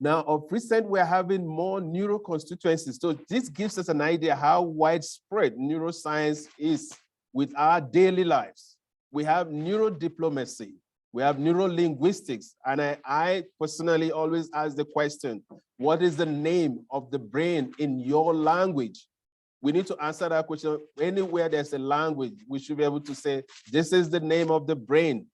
Now, of recent, we're having more neuro constituencies. So this gives us an idea how widespread neuroscience is with our daily lives. We have neurodiplomacy, we have neurolinguistics, and I personally always ask the question, what is the name of the brain in your language? We need to answer that question. Anywhere there's a language, we should be able to say, this is the name of the brain.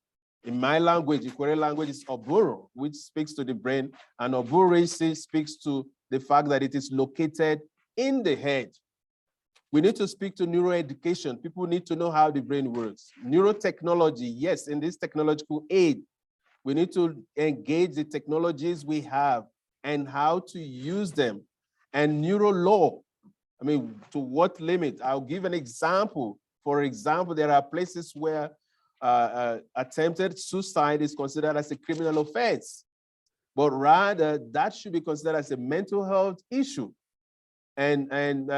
In my language, Equatorial language is Oburu, which speaks to the brain, and Oburu speaks to the fact that it is located in the head. We need to speak to neuroeducation. People need to know how the brain works. Neurotechnology, yes, in this technological aid, we need to engage the technologies we have and how to use them. And neurolaw, I mean, to what limit? I'll give an example. For example, there are places where attempted suicide is considered as a criminal offense. but rather that should be considered as a mental health issue. And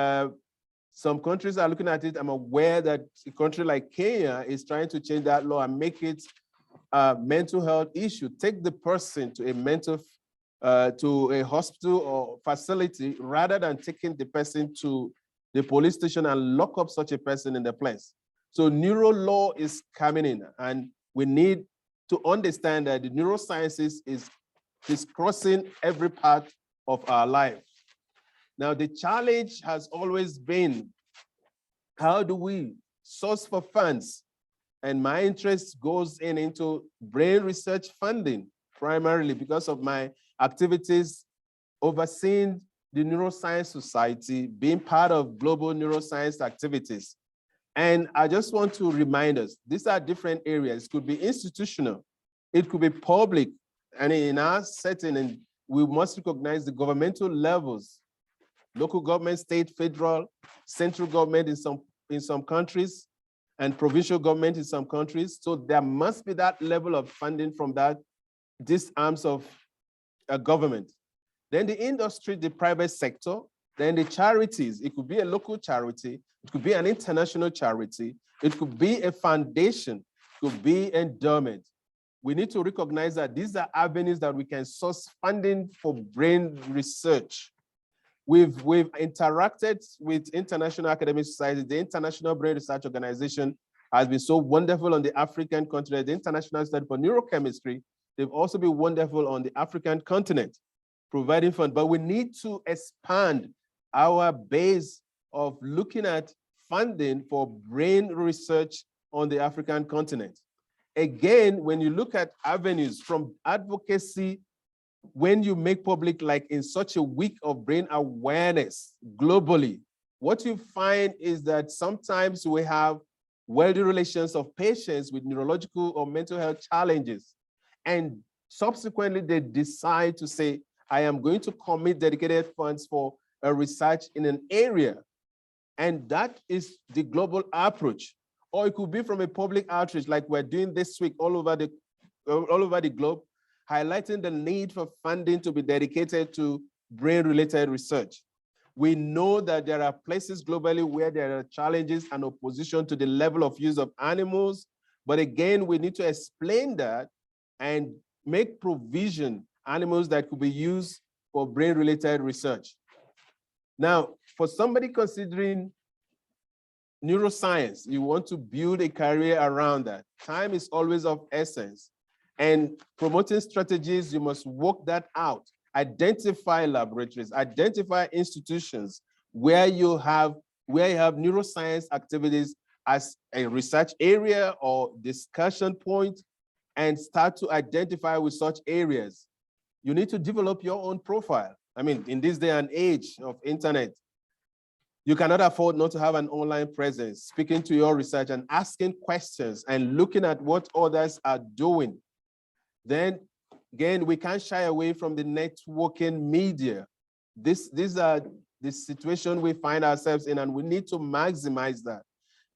some countries are looking at it. I'm aware that a country like Kenya is trying to change that law and make it a mental health issue. Take the person to a hospital or facility rather than taking the person to the police station and lock up such a person in the place. So neuro law is coming in, and we need to understand that the neurosciences is crossing every part of our life. Now, the challenge has always been, how do we source for funds? And my interest goes into brain research funding, primarily because of my activities overseeing the Neuroscience Society, being part of global neuroscience activities. And I just want to remind us, these are different areas. It could be institutional, it could be public, and in our setting, and we must recognize the governmental levels, local government, state, federal, central government in some countries, and provincial government in some countries. So there must be that level of funding from these arms of government. Then the industry, the private sector, then the charities. It could be a local charity, it could be an international charity, it could be a foundation, it could be endowment. We need to recognize that these are avenues that we can source funding for brain research. We've interacted with international academic societies. The International Brain Research Organization has been so wonderful on the African continent. The International Study for Neurochemistry, they've also been wonderful on the African continent, providing funds. But we need to expand our base of looking at funding for brain research on the African continent. Again, when you look at avenues from advocacy, when you make public, like in such a week of brain awareness globally, what you find is that sometimes we have wealthy relations of patients with neurological or mental health challenges. And subsequently, they decide to say, I am going to commit dedicated funds for a research in an area. And that is the global approach. Or it could be from a public outreach like we're doing this week all over the globe, highlighting the need for funding to be dedicated to brain-related research. We know that there are places globally where there are challenges and opposition to the level of use of animals. But again, we need to explain that and make provision animals that could be used for brain-related research. Now, for somebody considering neuroscience, you want to build a career around that, time is always of essence. And promoting strategies, you must work that out. Identify laboratories, identify institutions where you have neuroscience activities as a research area or discussion point, and start to identify with such areas. You need to develop your own profile. I mean, in this day and age of internet, you cannot afford not to have an online presence, speaking to your research and asking questions and looking at what others are doing. Then again, we can't shy away from the networking media. These are the situation we find ourselves in, and we need to maximize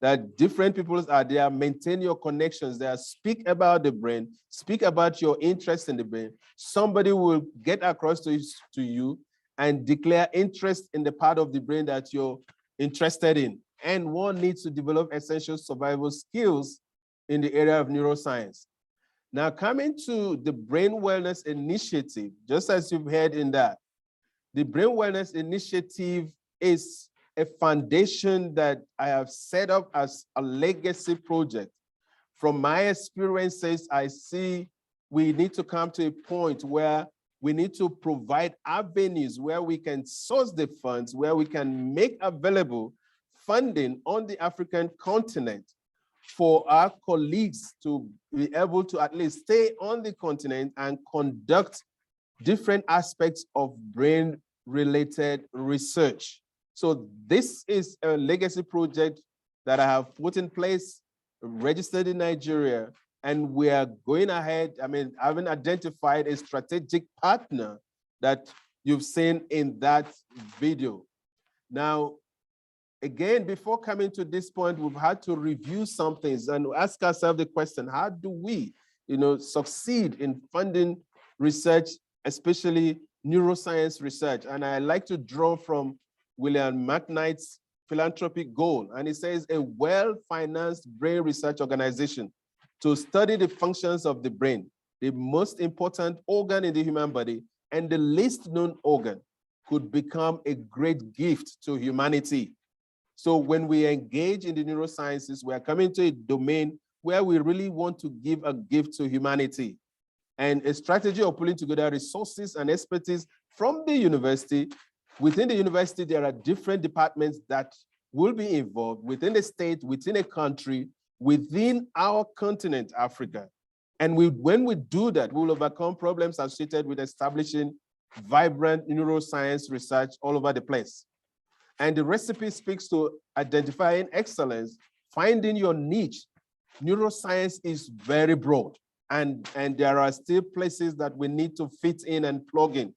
that different people are there, maintain your connections there, speak about the brain, speak about your interest in the brain. Somebody will get across to you and declare interest in the part of the brain that you're interested in. And one needs to develop essential survival skills in the area of neuroscience. Now, coming to the Brain Wellness Initiative, just as you've heard in that, the Brain Wellness Initiative is a foundation that I have set up as a legacy project. From my experiences, I see we need to come to a point where we need to provide avenues where we can source the funds, where we can make available funding on the African continent for our colleagues to be able to at least stay on the continent and conduct different aspects of brain-related research. So this is a legacy project that I have put in place, registered in Nigeria, and we are going ahead. I mean, having identified a strategic partner that you've seen in that video. Now, again, before coming to this point, we've had to review some things and ask ourselves the question, how do we, succeed in funding research especially neuroscience research. And I like to draw from William McKnight's philanthropic goal. And it says a well-financed brain research organization to study the functions of the brain, the most important organ in the human body and the least known organ, could become a great gift to humanity. So when we engage in the neurosciences, we are coming to a domain where we really want to give a gift to humanity. And a strategy of pulling together resources and expertise from the university. Within the university, there are different departments that will be involved within the state, within a country, within our continent, Africa. And when we do that, we'll overcome problems associated with establishing vibrant neuroscience research all over the place. And the recipe speaks to identifying excellence, finding your niche. Neuroscience is very broad, and there are still places that we need to fit in and plug in.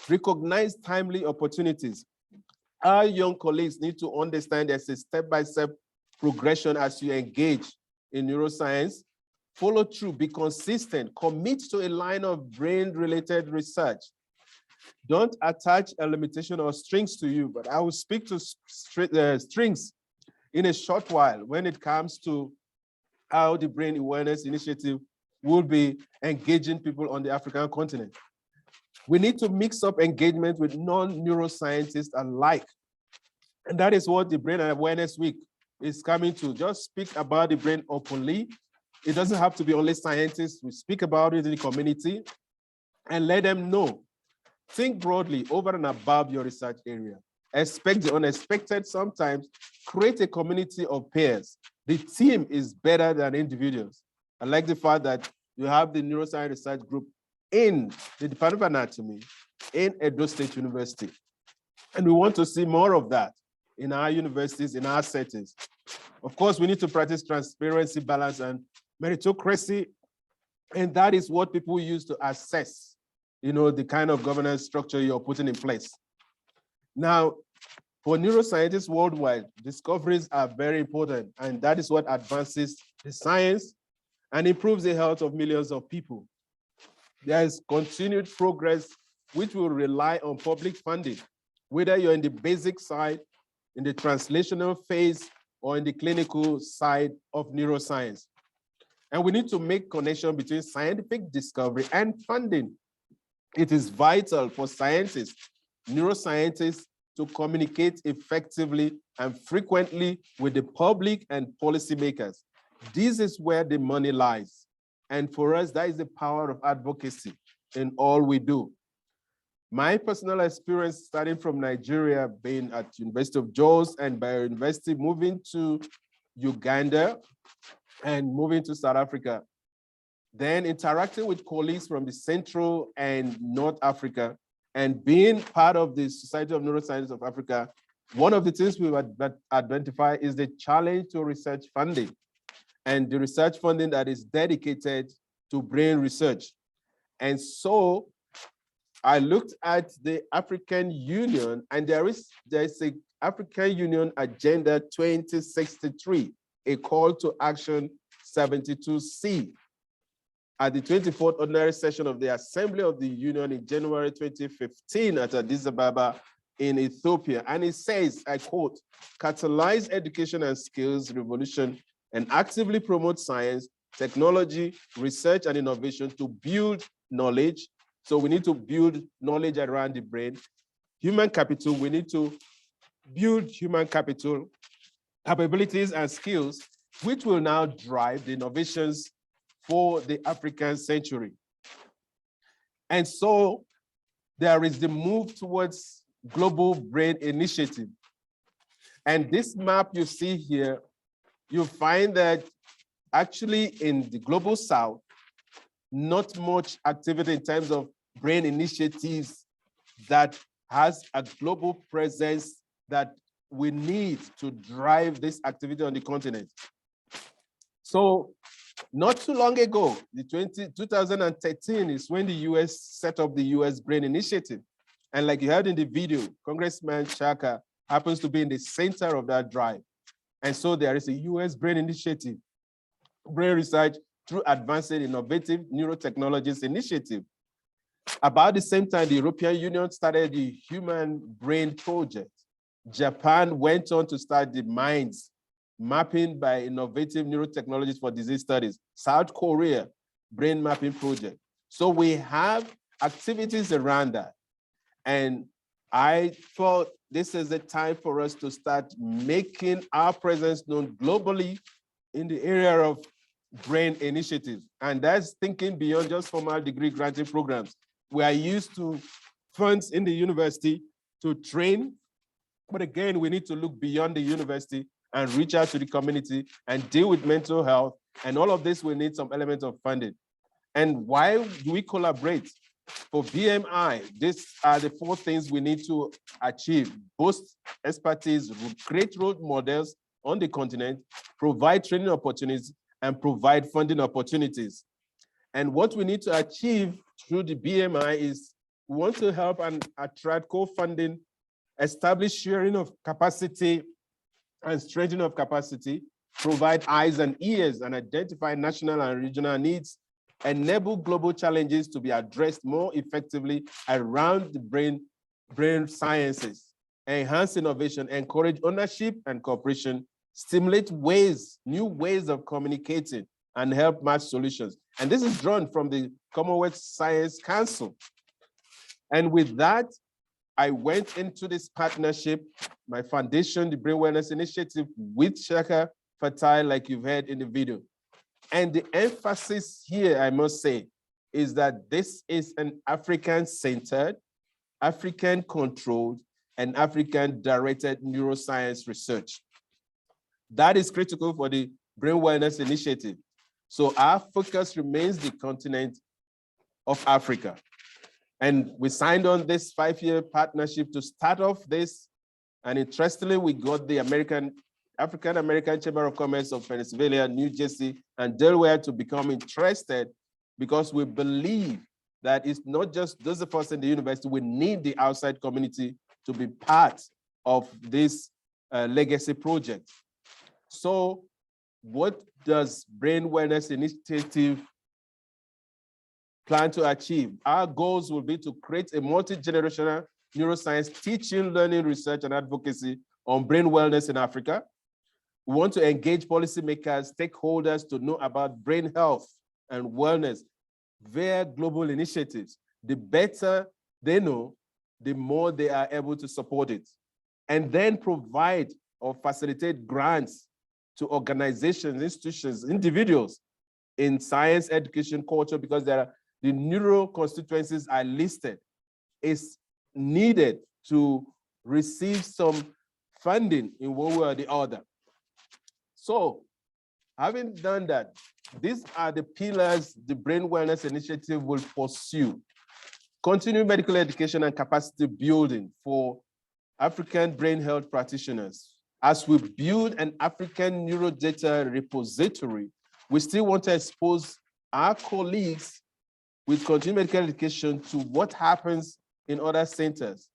Recognize timely opportunities. Our young colleagues need to understand there's a step-by-step progression as you engage in neuroscience. Follow through, be consistent, commit to a line of brain-related research. Don't attach a limitation or strings to you, but I will speak to strings in a short while when it comes to how the Brain Awareness Initiative will be engaging people on the African continent. We need to mix up engagement with non-neuroscientists alike. And that is what the Brain Awareness Week is coming to. Just speak about the brain openly. It doesn't have to be only scientists. We speak about it in the community and let them know. Think broadly over and above your research area. Expect the unexpected sometimes. Create a community of peers. The team is better than individuals. I like the fact that you have the neuroscience research group in the Department of Anatomy in Edo State University. And we want to see more of that in our universities, in our settings. Of course, we need to practice transparency, balance, and meritocracy. And that is what people use to assess, the kind of governance structure you're putting in place. Now, for neuroscientists worldwide, discoveries are very important, and that is what advances the science and improves the health of millions of people. There is continued progress which will rely on public funding, whether you're in the basic side, in the translational phase, or in the clinical side of neuroscience. And we need to make connection between scientific discovery and funding. It is vital for scientists, neuroscientists, to communicate effectively and frequently with the public and policymakers. This is where the money lies. And for us, that is the power of advocacy in all we do. My personal experience starting from Nigeria, being at University of Jos and Bayer University, moving to Uganda and moving to South Africa, then interacting with colleagues from the Central and North Africa, and being part of the Society of Neuroscience of Africa, one of the things we identify is the challenge to research funding and the research funding that is dedicated to brain research. And so I looked at the African Union, and there's a African Union Agenda 2063, a call to action 72C. At the 24th ordinary session of the Assembly of the Union in January 2015 at Addis Ababa in Ethiopia. And it says, I quote, catalyze education and skills revolution and actively promote science, technology, research, and innovation to build knowledge. So we need to build knowledge around the brain. Human capital, we need to build human capital, capabilities, and skills, which will now drive the innovations for the African century. And so there is the move towards Global Brain Initiative. And this map you see here, you find that actually in the Global South, not much activity in terms of brain initiatives that has a global presence that we need to drive this activity on the continent. So not too long ago, 2013 is when the US set up the US Brain Initiative. And like you heard in the video, Congressman Chaka happens to be in the center of that drive. And so there is a US Brain Initiative, brain research through advancing innovative neurotechnologies initiative. About the same time, the European Union started the Human Brain Project. Japan went on to start the MINDS, Mapping by Innovative Neurotechnologies for Disease Studies. South Korea, Brain Mapping Project. So we have activities around that. And I thought this is the time for us to start making our presence known globally in the area of brain initiatives. And that's thinking beyond just formal degree granting programs. We are used to funds in the university to train, but again, we need to look beyond the university and reach out to the community and deal with mental health. And all of this will need some element of funding. And why do we collaborate? For BMI, these are the 4 things we need to achieve: boost expertise, create role models on the continent, provide training opportunities, and provide funding opportunities. And what we need to achieve through the BMI is we want to help and attract co-funding, establish sharing of capacity and strengthening of capacity, provide eyes and ears and identify national and regional needs, enable global challenges to be addressed more effectively around the brain sciences, enhance innovation, encourage ownership and cooperation, stimulate new ways of communicating, and help match solutions. And this is drawn from the Commonwealth Science Council. And with that, I went into this partnership, my foundation, the Brain Wellness Initiative, with Shaka Fatai, like you've heard in the video. And the emphasis here, I must say, is that this is an African-centered, African-controlled, and African-directed neuroscience research. That is critical for the Brain Wellness Initiative. So our focus remains the continent of Africa. And we signed on this 5-year partnership to start off this. And interestingly, we got the African-American Chamber of Commerce of Pennsylvania, New Jersey, and Delaware to become interested, because we believe that it's not just those of us in the university, we need the outside community to be part of this legacy project. So what does Brain Wellness Initiative plan to achieve? Our goals will be to create a multi-generational neuroscience teaching, learning, research, and advocacy on brain wellness in Africa. We want to engage policymakers, stakeholders to know about brain health and wellness via global initiatives. The better they know, the more they are able to support it. And then provide or facilitate grants to organizations, institutions, individuals in science, education, culture, because the neuro constituencies are listed. It's needed to receive some funding in one way or the other. So, having done that, these are the pillars the Brain Wellness Initiative will pursue. Continue medical education and capacity building for African brain health practitioners. As we build an African neurodata repository, we still want to expose our colleagues with continued medical education to what happens in other centers.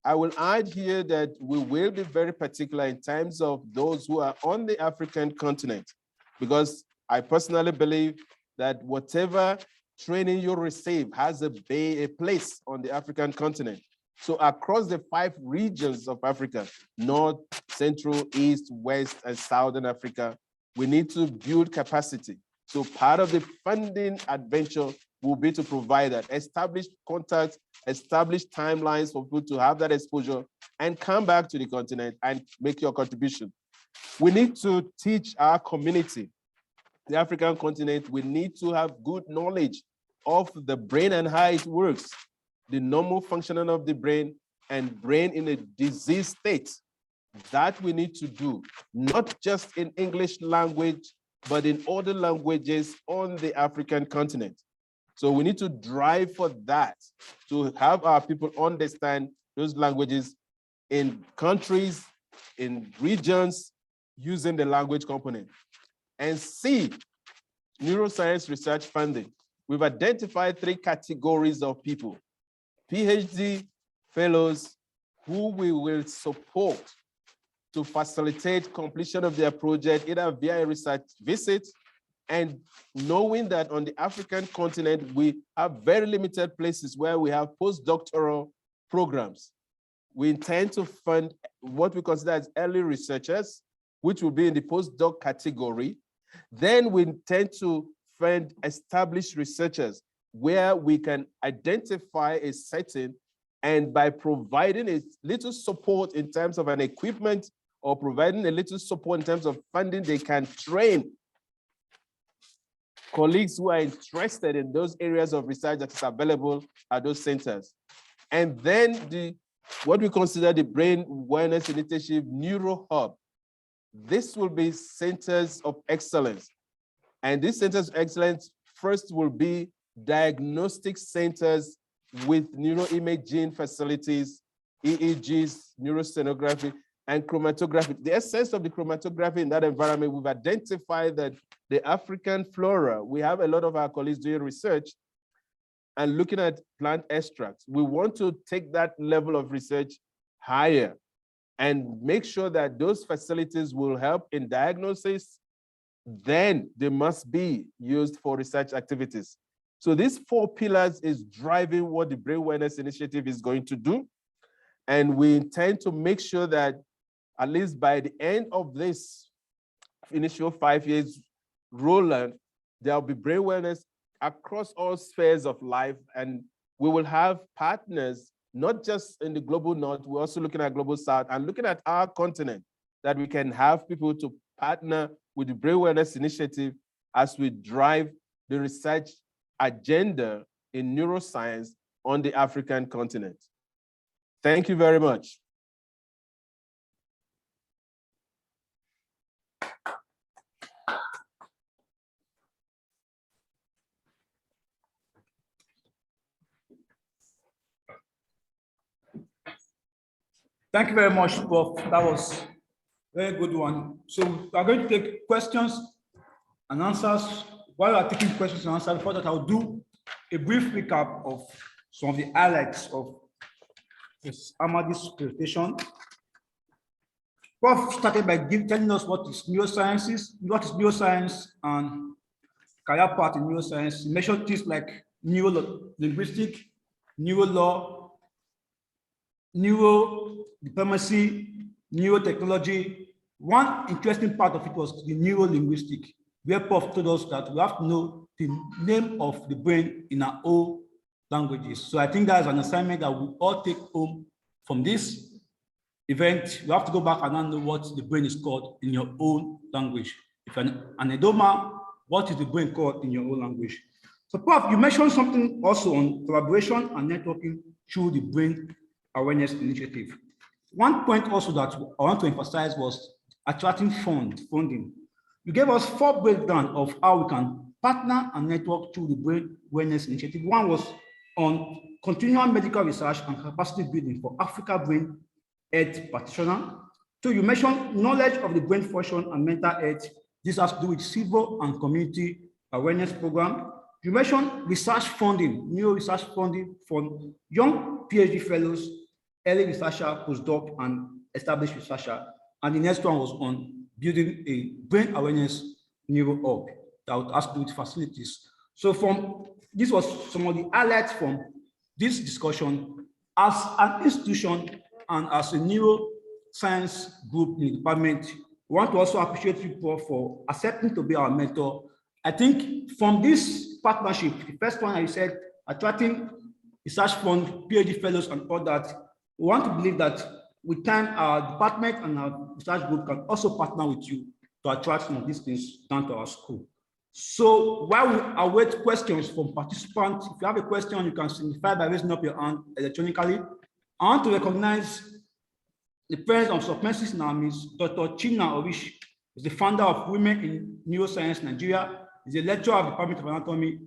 I will add here that we will be very particular in terms of those who are on the African continent, because I personally believe that whatever training you receive has a place on the African continent. So across the 5 regions of Africa, North, Central, East, West, and Southern Africa, we need to build capacity. So part of the funding adventure will be to provide that, establish contacts, establish timelines for people to have that exposure and come back to the continent and make your contribution. We need to teach our community, the African continent, we need to have good knowledge of the brain and how it works, the normal functioning of the brain and brain in a disease state. That we need to do, not just in English language, but in other languages on the African continent. So we need to drive for that, to have our people understand those languages in countries, in regions, using the language component. And C, neuroscience research funding. We've identified 3 categories of people: PhD fellows who we will support to facilitate completion of their project, either via a research visit And knowing that on the African continent, we have very limited places where we have postdoctoral programs. We intend to fund what we consider as early researchers, which will be in the postdoc category. Then we intend to fund established researchers where we can identify a setting, and by providing a little support in terms of an equipment or providing a little support in terms of funding, they can train colleagues who are interested in those areas of research that is available at those centers. And then what we consider the Brain Wellness Initiative Neuro Hub. This will be centers of excellence. And these centers of excellence first will be diagnostic centers with neuroimaging facilities, EEGs, neurosonography, and chromatography. The essence of the chromatography in that environment, we've identified that the African flora, we have a lot of our colleagues doing research and looking at plant extracts. We want to take that level of research higher and make sure that those facilities will help in diagnosis. Then they must be used for research activities. So these 4 pillars is driving what the Brain Wellness Initiative is going to do. And we intend to make sure that at least by the end of this initial 5 years rollout, there'll be brain wellness across all spheres of life. And we will have partners, not just in the global north, we're also looking at global south and looking at our continent, that we can have people to partner with the Brain Wellness Initiative as we drive the research agenda in neuroscience on the African continent. Thank you very much. Thank you very much, Prof. That was a very good one. So we are going to take questions and answers. While we are taking questions and answers, before that, I'll do a brief recap of some of the highlights of this Amadi's presentation. Prof started by telling us what is neuroscience, and career path in neuroscience. He mentioned things like neuro-linguistic, neuro-law, neuro-diplomacy, neurotechnology. One interesting part of it was the neuro-linguistic, where Prof told us that we have to know the name of the brain in our own languages. So I think that's an assignment that we all take home from this event. You have to go back and know what the brain is called in your own language. If you're an Edoma, what is the brain called in your own language? So Prof, you mentioned something also on collaboration and networking through the Brain Awareness Initiative. One point also that I want to emphasize was attracting funding. You gave us 4 breakdowns of how we can partner and network through the Brain Awareness Initiative. One was on continual medical research and capacity building for Africa brain health practitioner. 2, you mentioned knowledge of the brain function and mental health. This has to do with civil and community awareness program. You mentioned research funding, new research funding for young PhD fellows, early researcher, postdoc, and established researcher. And the next one was on building a brain awareness neuro hub that would have to do with facilities. So this was some of the highlights from this discussion. As an institution and as a neuroscience group in the department, we want to also appreciate you, Prof, for accepting to be our mentor. I think from this partnership, the first one I said, attracting research fund, PhD fellows and all that, we want to believe that with time, our department and our research group can also partner with you to attract some of these things down to our school. So while we await questions from participants, if you have a question, you can signify by raising up your hand electronically. I want to recognize the parents of submersives in our midst. Dr. China Orish is the founder of Women in Neuroscience Nigeria. He's a lecturer of the Department of Anatomy,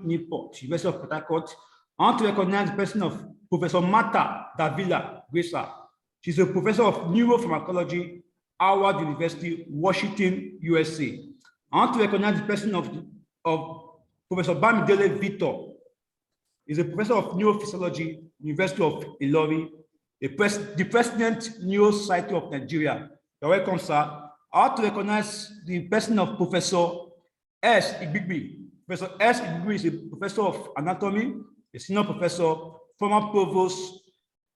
Newport, University of Port Harcourt. I want to recognize the person of Professor Marta Davila Gresa. She's a professor of neuropharmacology, Howard University, Washington, USA. I want to recognize the person of Professor Bamidele Victor. He's a professor of neurophysiology, University of Ilori, the president Neuro Society of Nigeria. You're welcome, sir. I want to recognize the person of Professor S. Igbigbi. Professor S. Igbigbi is a professor of anatomy, a senior professor, former provost,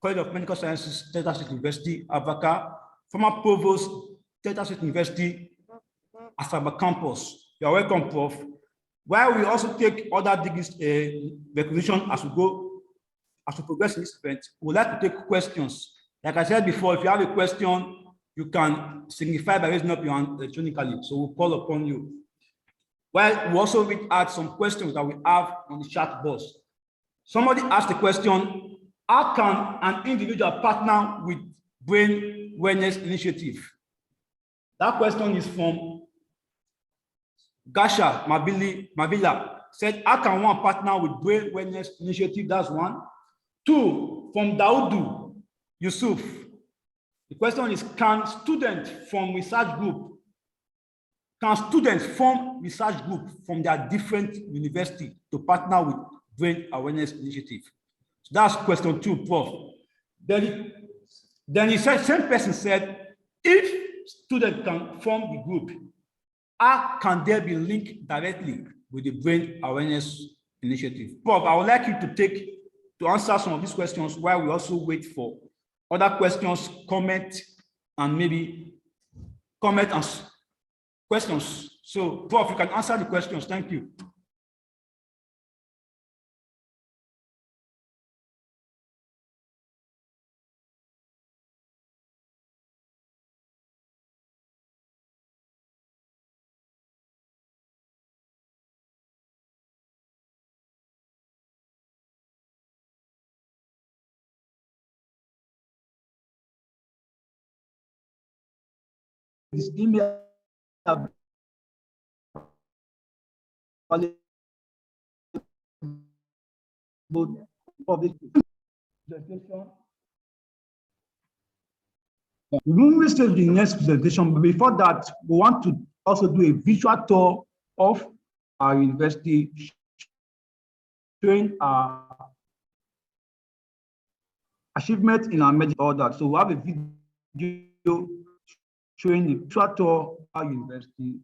College of Medical Sciences, Delta State University, Avaka, former provost, Delta State University, Asaba Campus. You are welcome, Prof. While we also take other degrees recognition as we go, as we progress in this event, we would like to take questions. Like I said before, if you have a question, you can signify by raising up your hand electronically. So we'll call upon you. Well, we also read out some questions that we have on the chat box. Somebody asked a question: how can an individual partner with Brain Wellness Initiative? That question is from Gasha Mavila. Said, how can one partner with Brain Wellness Initiative? That's one. Two, from Daudu Yusuf. The question is, can students from research group, can students form research group from their different university to partner with Brain Awareness Initiative? So that's question 2, Prof. Then he said, same person said, if students can form the group, how can they be linked directly with the Brain Awareness Initiative? Prof, I would like you to answer some of these questions while we also wait for other questions, comment, and maybe comment and questions. So, Prof, you can answer the questions. Thank you. This email public presentation. We will move to the next presentation, but before that, we want to also do a visual tour of our university, showing our achievements in our medical order. So we have a video showing the visual tour of our university.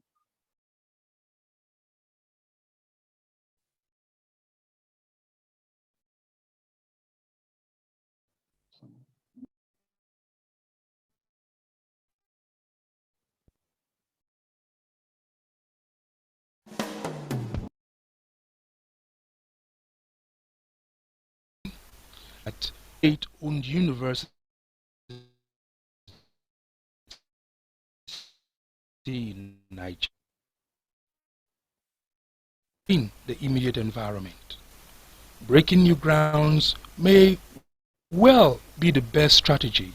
At state-owned university in Nigeria, in the immediate environment. Breaking new grounds may well be the best strategy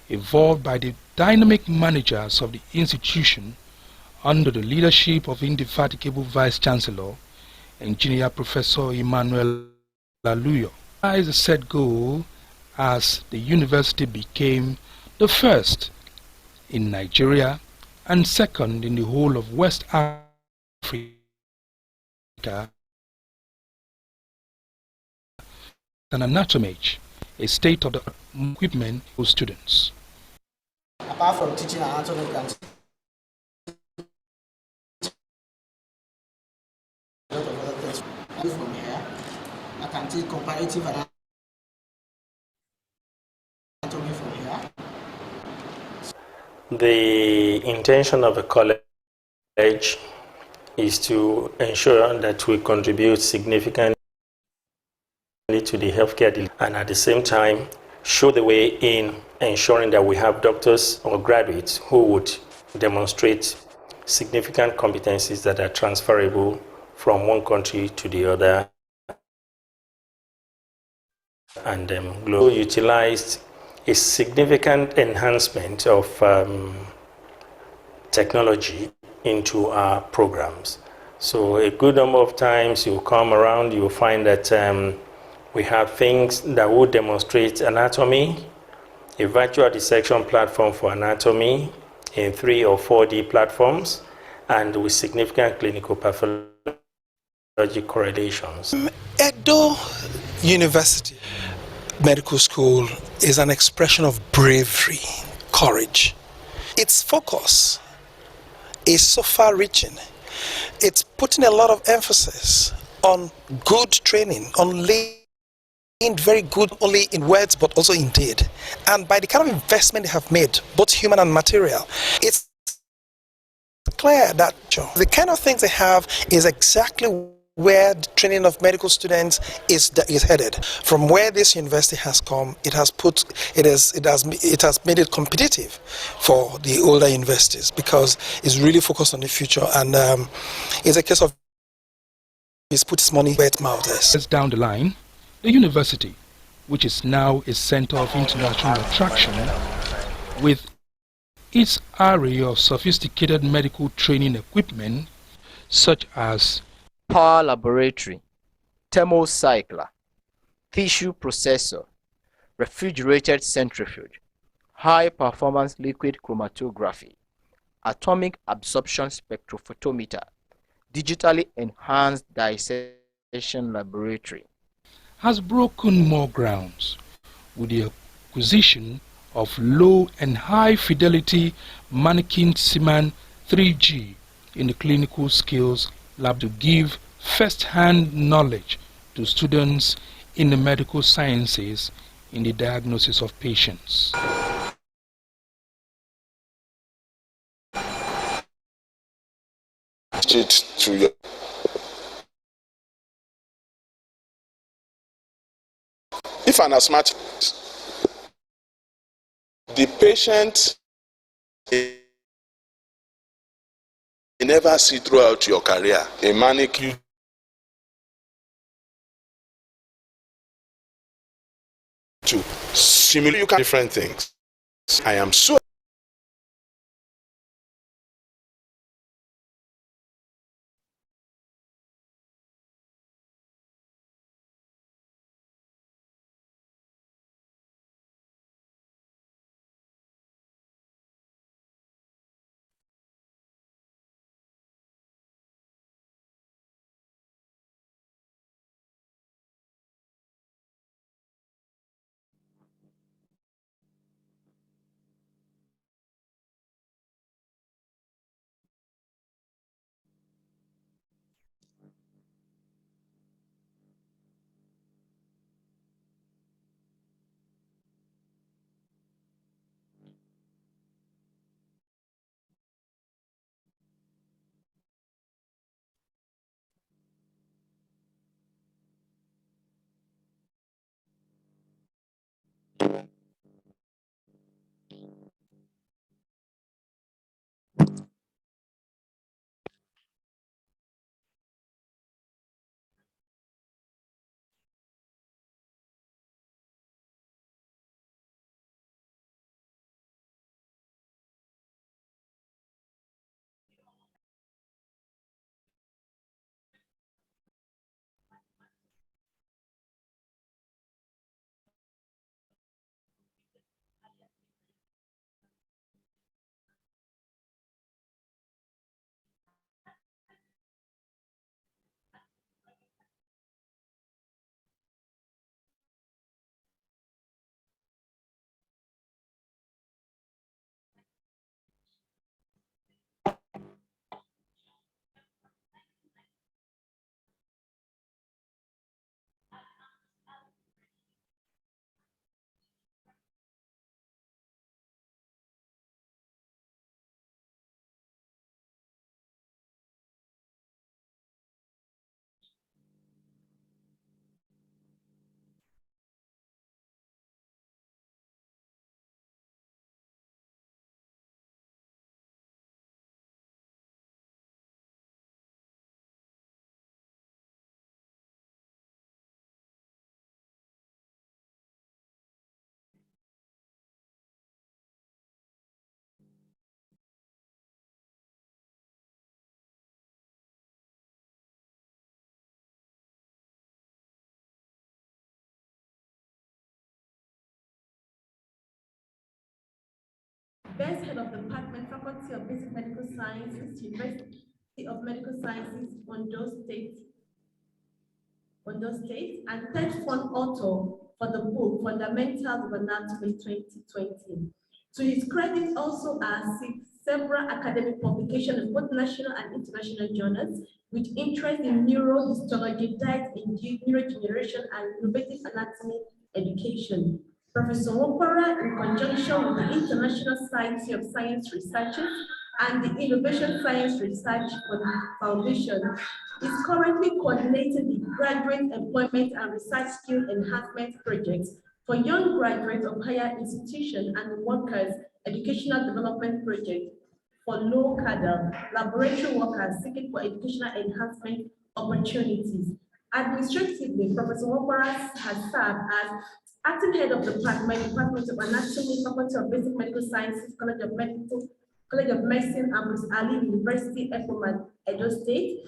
evolved by the dynamic managers of the institution under the leadership of indefatigable Vice Chancellor, Engineer Professor Emmanuel Laluyo. Is a set goal as the university became the first in Nigeria and second in the whole of West Africa an anatomage, a state-of-the-art equipment for students. Apart from teaching anatomy, a lot of other things. From here, I can teach comparative anatomy from here. The intention of the college is to ensure that we contribute significantly to the healthcare delivery and at the same time show the way in ensuring that we have doctors or graduates who would demonstrate significant competencies that are transferable from one country to the other. And globally utilized a significant enhancement of technology into our programs. So a good number of times you come around, you'll find that we have things that will demonstrate anatomy, a virtual dissection platform for anatomy in 3 or 4D platforms, and with significant clinical pathology correlations. Edo University Medical School is an expression of bravery, courage. Its focus is so far-reaching It's putting a lot of emphasis on good training, on laying very good only in words but also in deed. And by the kind of investment they have made, both human and material, it's clear that the kind of things they have is exactly where the training of medical students is headed. From where this university has come, it has made it competitive for the older universities because it's really focused on the future, and it's a case of he's put his money where its mouth is. Down the line, the university, which is now a center of international attraction, with its array of sophisticated medical training equipment such as power laboratory, thermocycler, tissue processor, refrigerated centrifuge, high-performance liquid chromatography, atomic absorption spectrophotometer, digitally enhanced dissection laboratory, has broken more grounds with the acquisition of low and high fidelity mannequin Siemens 3G in the clinical skills lab to give first-hand knowledge to students in the medical sciences in the diagnosis of patients. If an asthmatic, the patient you never see throughout your career, a manic you to simulate different things. I am so Best Head of Department, Faculty of Basic Medical Sciences, University of Medical Sciences, Ondo State, and third fund author for the book Fundamentals of Anatomy 2020. To his credit, also are several academic publications in both national and international journals with interest in neurohistology, diet-induced neurodegeneration, and innovative anatomy education. Professor Wopara, in conjunction with the International Society of Science Researchers and the Innovation Science Research Foundation, is currently coordinating the Graduate Employment and Research Skill Enhancement Project for young graduates of higher institutions and workers educational development project for low-cadre laboratory workers seeking for educational enhancement opportunities. Administratively, Professor Wopara has served as acting head of the Department of Anatomy, Faculty of Basic Medical Sciences, College of Medicine, Ambrose Ali University, Ekoma, Edo State.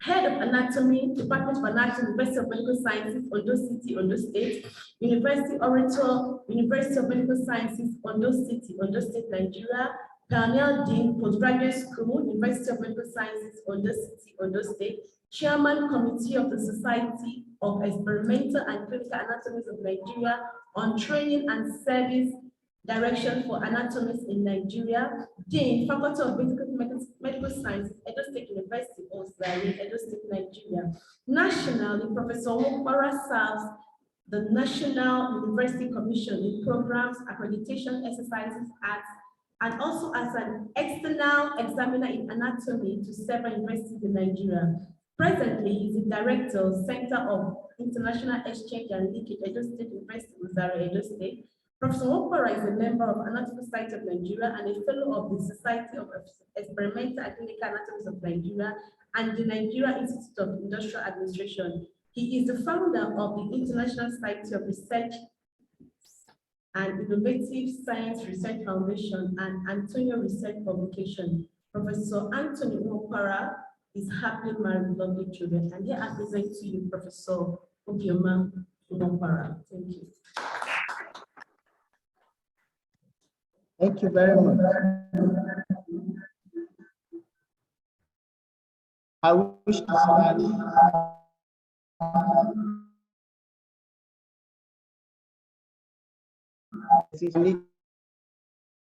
Head of Anatomy, Department of Anatomy, University of Medical Sciences, Ondo City, Ondo State. University Orator, University of Medical Sciences, Ondo City, Ondo State, Nigeria. Pioneer Dean, Postgraduate School, University of Medical Sciences, Ondo City, Ondo State. Chairman Committee of the Society of Experimental and Clinical Anatomists of Nigeria on Training and Service Direction for Anatomists in Nigeria. Dean, Faculty of Medical Sciences, Edo State University, Oslari, Edo State, Nigeria. Nationally, Professor Wopara serves the National University Commission in programs, accreditation exercises, and also as an external examiner in anatomy to several universities in Nigeria. Presently, he is the director, Center of International Exchange and Linkage, Edo State University, Oslari, Edo State. Professor Wopara is a member of Anatomy Society of Nigeria and a fellow of the Society of Experimental and Clinical Anatomists of Nigeria and the Nigeria Institute of Industrial Administration. He is the founder of the International Society of Research and Innovative Science Research Foundation and Antonio Research Publication. Professor Anthony Wopara is happily married with lovely children. And here I present to you Professor Obioma Wopara. Thank you. Thank you very much. I wish to start I need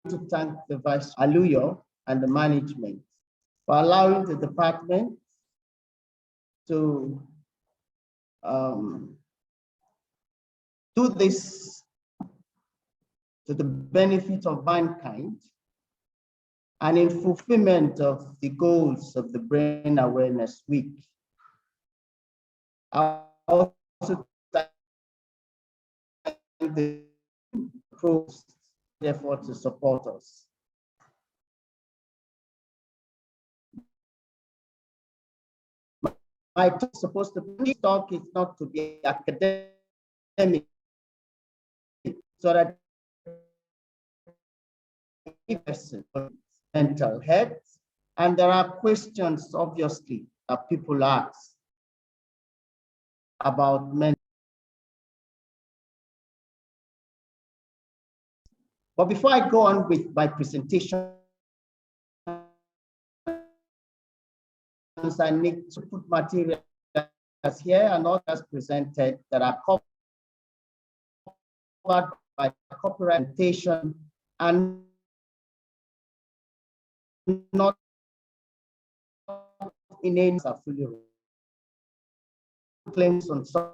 to thank the Vice Aluyo and the management for allowing the department to do this to the benefit of mankind and in fulfillment of the goals of the Brain Awareness Week. I also thank the pros effort to support us. My talk is supposed to be talk is not to be academic, so that mental health, and there are questions obviously that people ask about mental. But before I go on with my presentation, I need to put materials here and others presented that are covered by copyright and not in any affiliate claims on such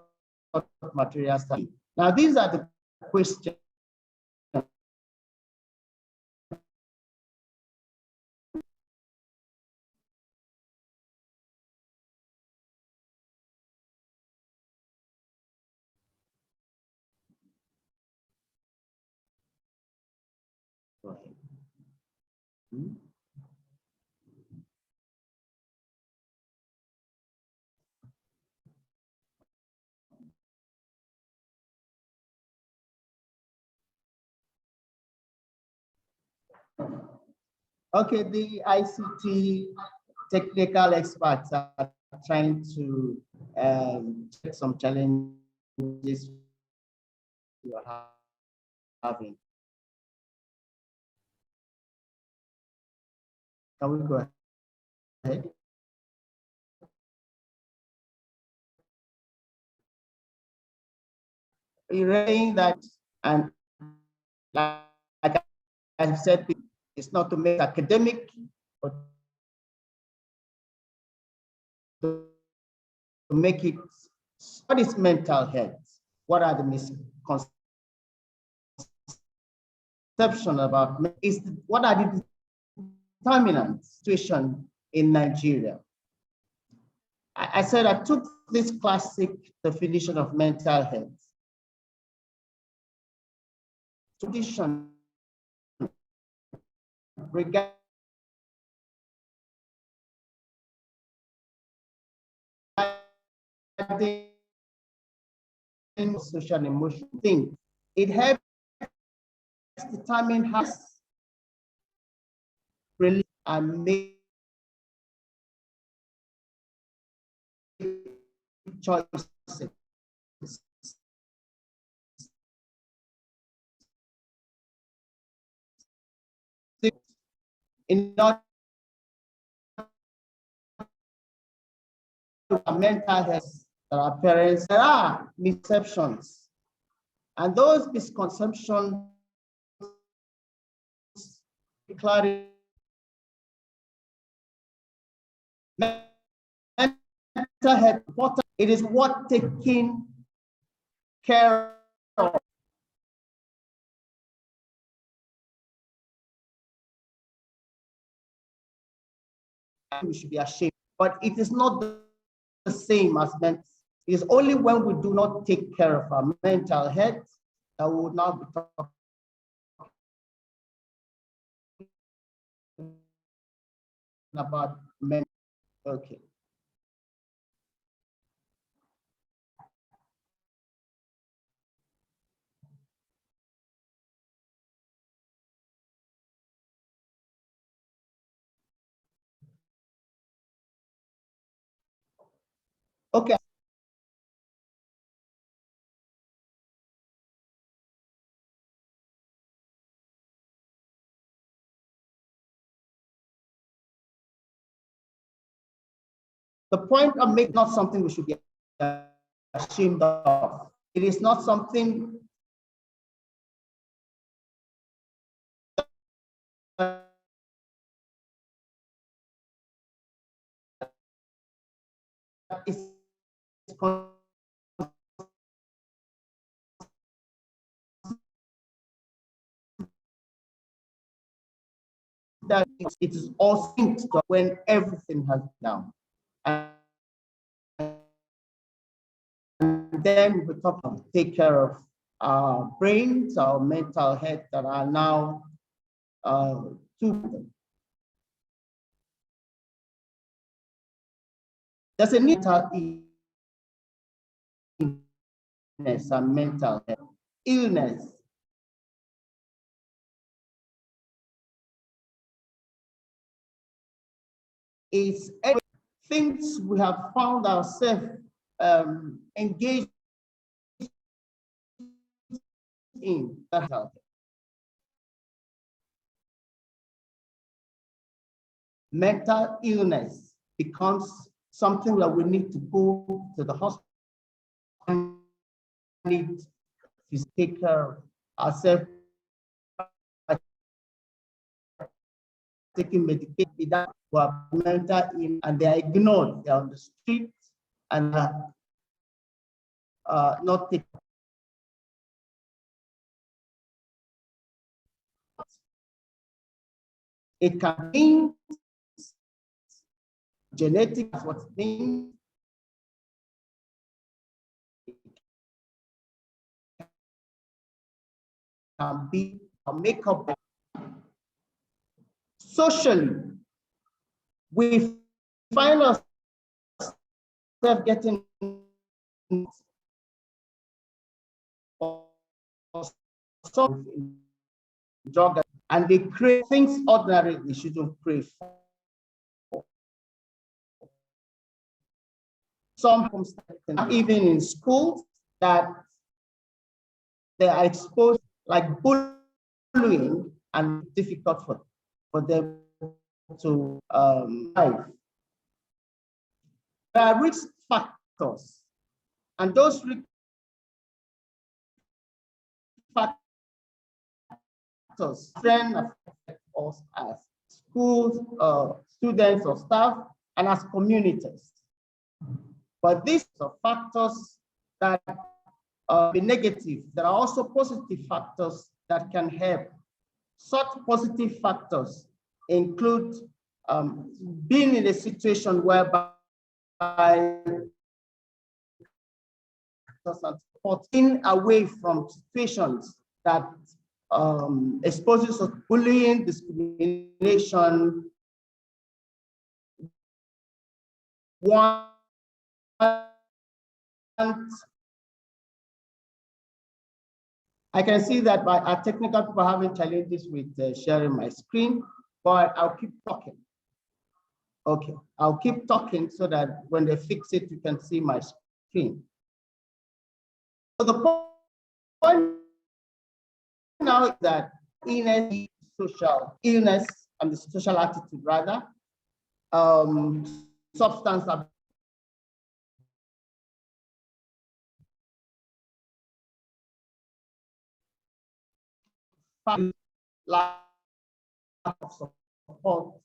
materials. Now, these are the questions. Okay, the ICT technical experts are trying to check some challenges you're having. Can we go ahead? You're saying that, and like I said, It's not to make academic, but to make it, what is mental health? What are the misconceptions about, what are the determinant situation in Nigeria? I said I took this classic definition of mental health. Tradition regarding social and emotional things. It helps determine how really and make choices. In order to mental health, there are parents, there are misconceptions. And those misconceptions clarify. Mental health, it is what taking care of. We should be ashamed, but it is not the same as mental. It is only when we do not take care of our mental health that we will not be talking about mental. Okay. Okay. The point I'm making, not something we should be ashamed of. It is not something that is that it is all synced when everything has down. And then we talk about take care of our brains, our mental health that are now two. There's a need to illness and mental health. Illness is things we have found ourselves engaged in that health. Mental illness becomes something that we need to go to the hospital and need to take care of ourselves, taking medication that were mental ill and they are ignored. They're on the street and not taken. It can mean genetic, that's what it means. It can be a makeup. Socially, we find ourselves getting drug and they crave things ordinarily they shouldn't crave. Some even in schools that they are exposed like bullying and difficult for them to live. There are risk factors, and those risk factors us as schools, students or staff, and as communities. But these are factors that be negative. There are also positive factors that can help. Such positive factors include being in a situation whereby supporting away from situations that exposes us to bullying, discrimination. I can see that our technical people are having challenges with sharing my screen, but I'll keep talking. Okay, I'll keep talking so that when they fix it, you can see my screen. So the point now is that illness, social illness, and the social attitude rather, substance abuse, lack of support,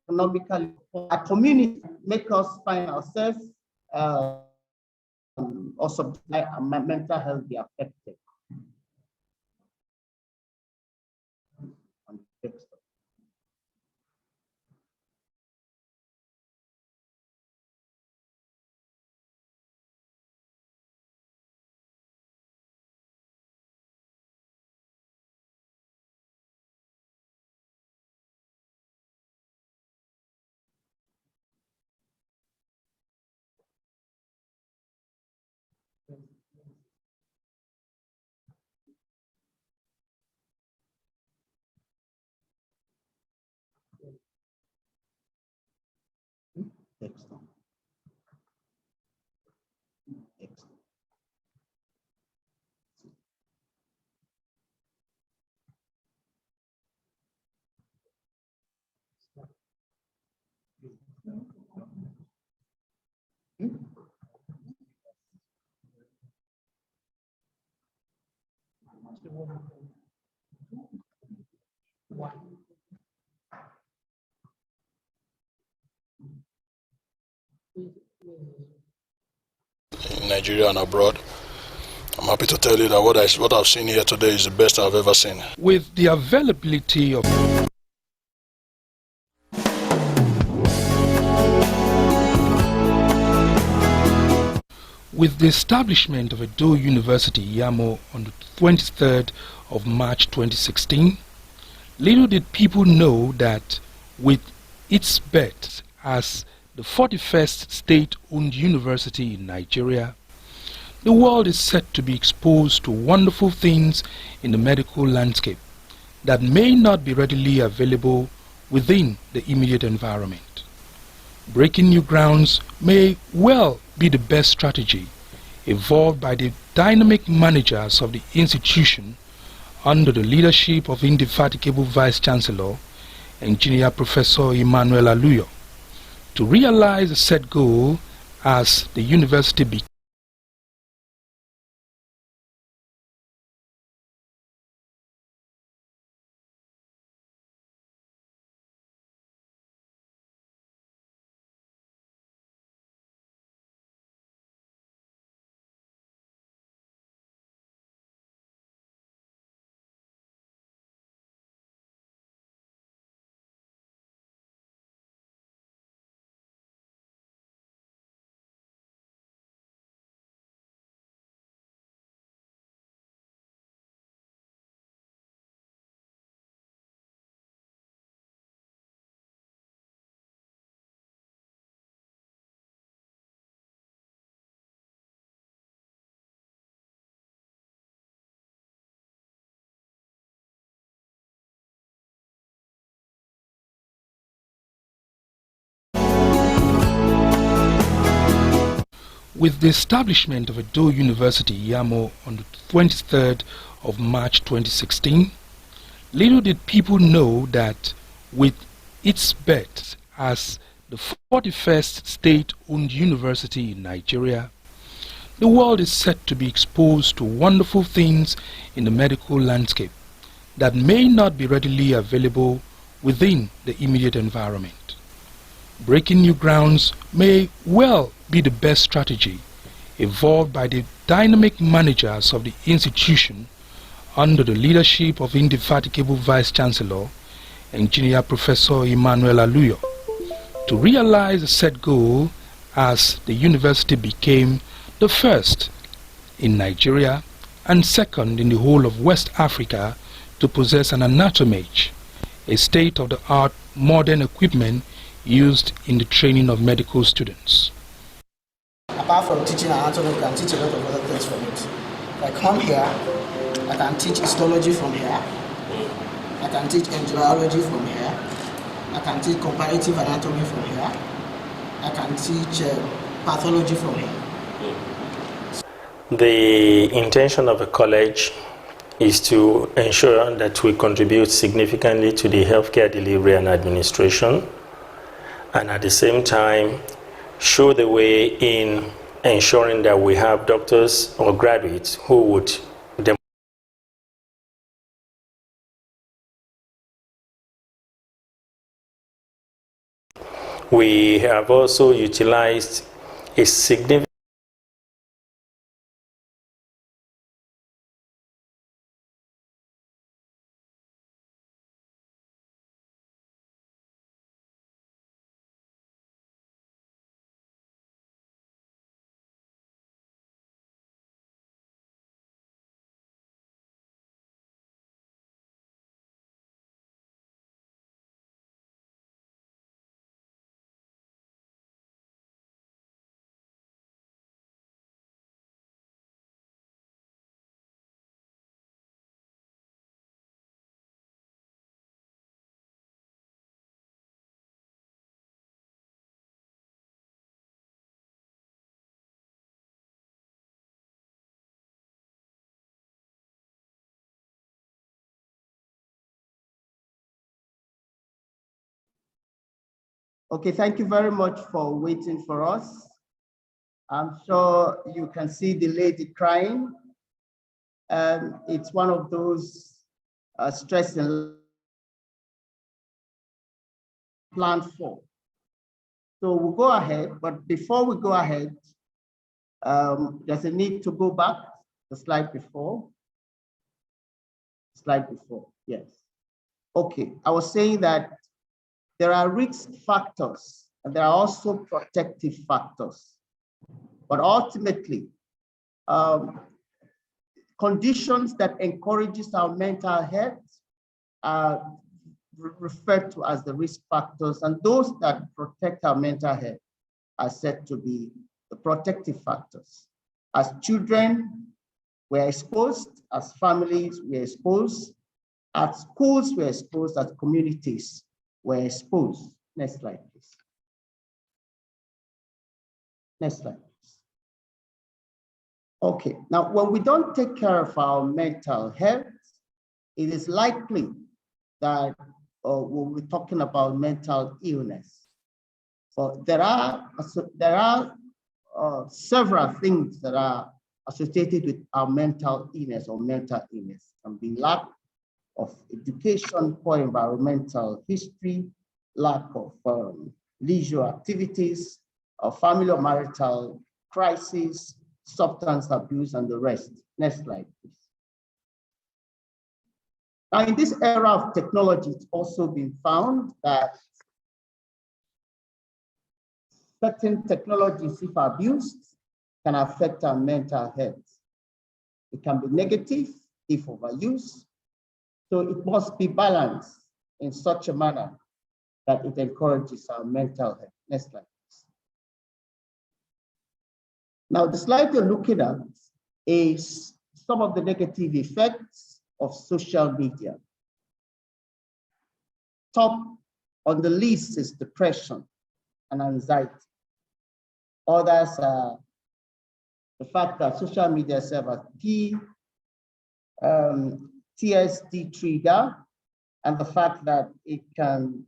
economically, a community make us find ourselves or subject and mental health be affected. Excellent. Excellent. In Nigeria and abroad, I'm happy to tell you that what I've seen here today is the best I've ever seen. With the availability of With the establishment of Edo University, Yamo, on the 23rd of March 2016, little did people know that with its birth as the 41st state-owned university in Nigeria, the world is set to be exposed to wonderful things in the medical landscape that may not be readily available within the immediate environment. Breaking new grounds may well be the best strategy evolved by the dynamic managers of the institution under the leadership of indefatigable Vice Chancellor, Engineer Professor Emmanuel Aluyo, to realize the set goal as the university becomes With the establishment of Edo University, Yamo, on the 23rd of March 2016, little did people know that with its birth as the 41st state-owned university in Nigeria, the world is set to be exposed to wonderful things in the medical landscape that may not be readily available within the immediate environment. Breaking new grounds may well be the best strategy evolved by the dynamic managers of the institution under the leadership of indefatigable Vice Chancellor, Engineer Professor Emmanuel Aluyo, to realize the set goal as the university became the first in Nigeria and second in the whole of West Africa to possess an anatomage, a state-of-the-art modern equipment used in the training of medical students. Apart from teaching anatomy, I can teach a lot of other things from it. If I come here, I can teach histology from here. I can teach embryology from here. I can teach comparative anatomy from here. I can teach pathology from here. The intention of the college is to ensure that we contribute significantly to the healthcare delivery and administration, and at the same time show the way in ensuring that we have doctors or graduates who would We have also utilized a significant Okay, thank you very much for waiting for us. I'm sure you can see the lady crying. It's one of those stress and planned for. So we'll go ahead, but before we go ahead, there's a need to go back the slide before. Slide before, yes. Okay, I was saying that there are risk factors and there are also protective factors. But ultimately, conditions that encourages our mental health are referred to as the risk factors, and those that protect our mental health are said to be the protective factors. As children, we're exposed, as families, we're exposed, at schools, we're exposed, at communities, we're exposed. Next slide, please. Next slide, please. Okay, now when we don't take care of our mental health, it is likely that we'll be talking about mental illness. So there are several things that are associated with our mental illness or mental illness. It can be lack of education, poor environmental history, lack of leisure activities, family or marital crisis, substance abuse, and the rest. Next slide, please. Now, in this era of technology, it's also been found that certain technologies, if abused, can affect our mental health. It can be negative if overused. So it must be balanced in such a manner that it encourages our mental health. Next slide, please. Now, the slide you're looking at is some of the negative effects of social media. Top on the list is depression and anxiety. Others are the fact that social media serves as TSD trigger, and the fact that it can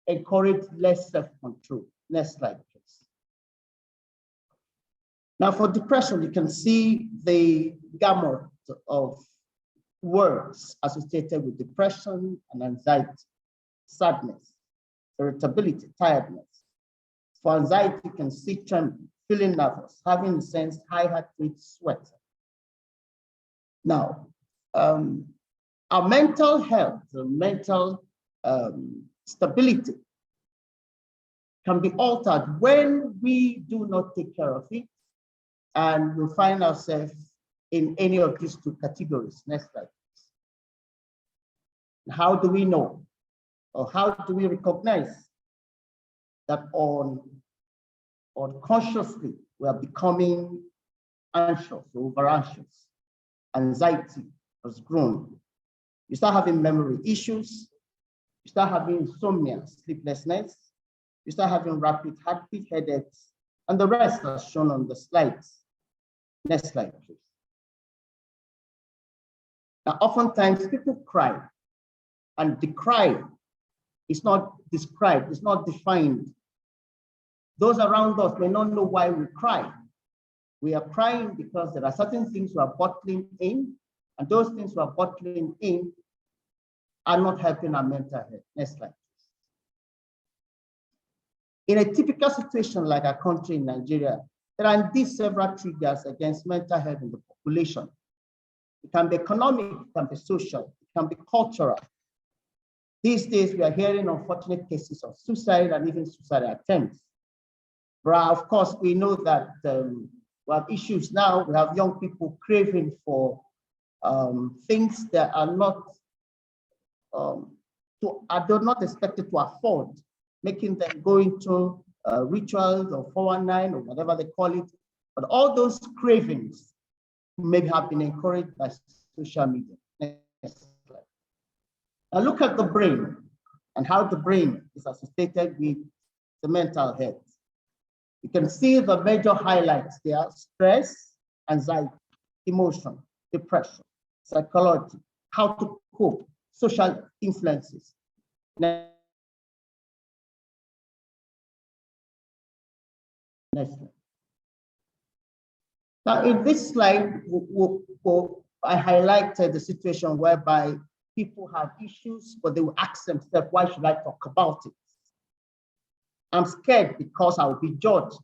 encourage less self-control. Next slide, please. Now for depression, you can see the gamut of words associated with depression and anxiety, sadness, irritability, tiredness. For anxiety, you can see trembling, feeling nervous, having a sense, high heart rate, sweat. Now, our mental health, mental stability can be altered when we do not take care of it, and we find ourselves in any of these two categories. Next slide. How do we know, or how do we recognize that unconsciously we are becoming anxious, over anxious? Anxiety has grown. You start having memory issues, you start having insomnia, sleeplessness, you start having rapid heartbeat, headaches, and the rest are shown on the slides. Next slide, please. Now, oftentimes people cry, and the cry is not described, it's not defined. Those around us may not know why we cry. We are crying because there are certain things we are bottling in, and those things we are bottling in are not helping our mental health. Next slide. In a typical situation like our country in Nigeria, there are indeed several triggers against mental health in the population. It can be economic, it can be social, it can be cultural. These days, we are hearing unfortunate cases of suicide and even suicide attempts. But of course, we know that we have issues now. We have young people craving for things that are not expected to afford, making them go into rituals or 419 or whatever they call it. But all those cravings maybe have been encouraged by social media. Next slide. Now look at the brain and how the brain is associated with the mental health. You can see the major highlights there: stress, anxiety, emotion, depression, psychology, how to cope, social influences. Next slide. Now, in this slide, I highlighted the situation whereby people have issues, but they will ask themselves, why should I talk about it? I'm scared because I will be judged.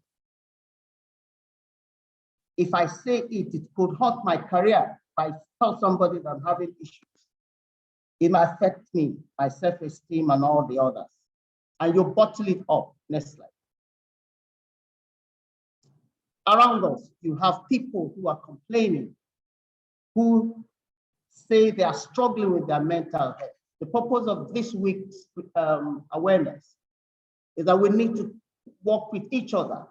If I say it, it could hurt my career. If I tell somebody that I'm having issues, it might affect me, my self-esteem and all the others. And you bottle it up. Next slide. Around us, you have people who are complaining, who say they are struggling with their mental health. The purpose of this week's awareness is that we need to work with each other.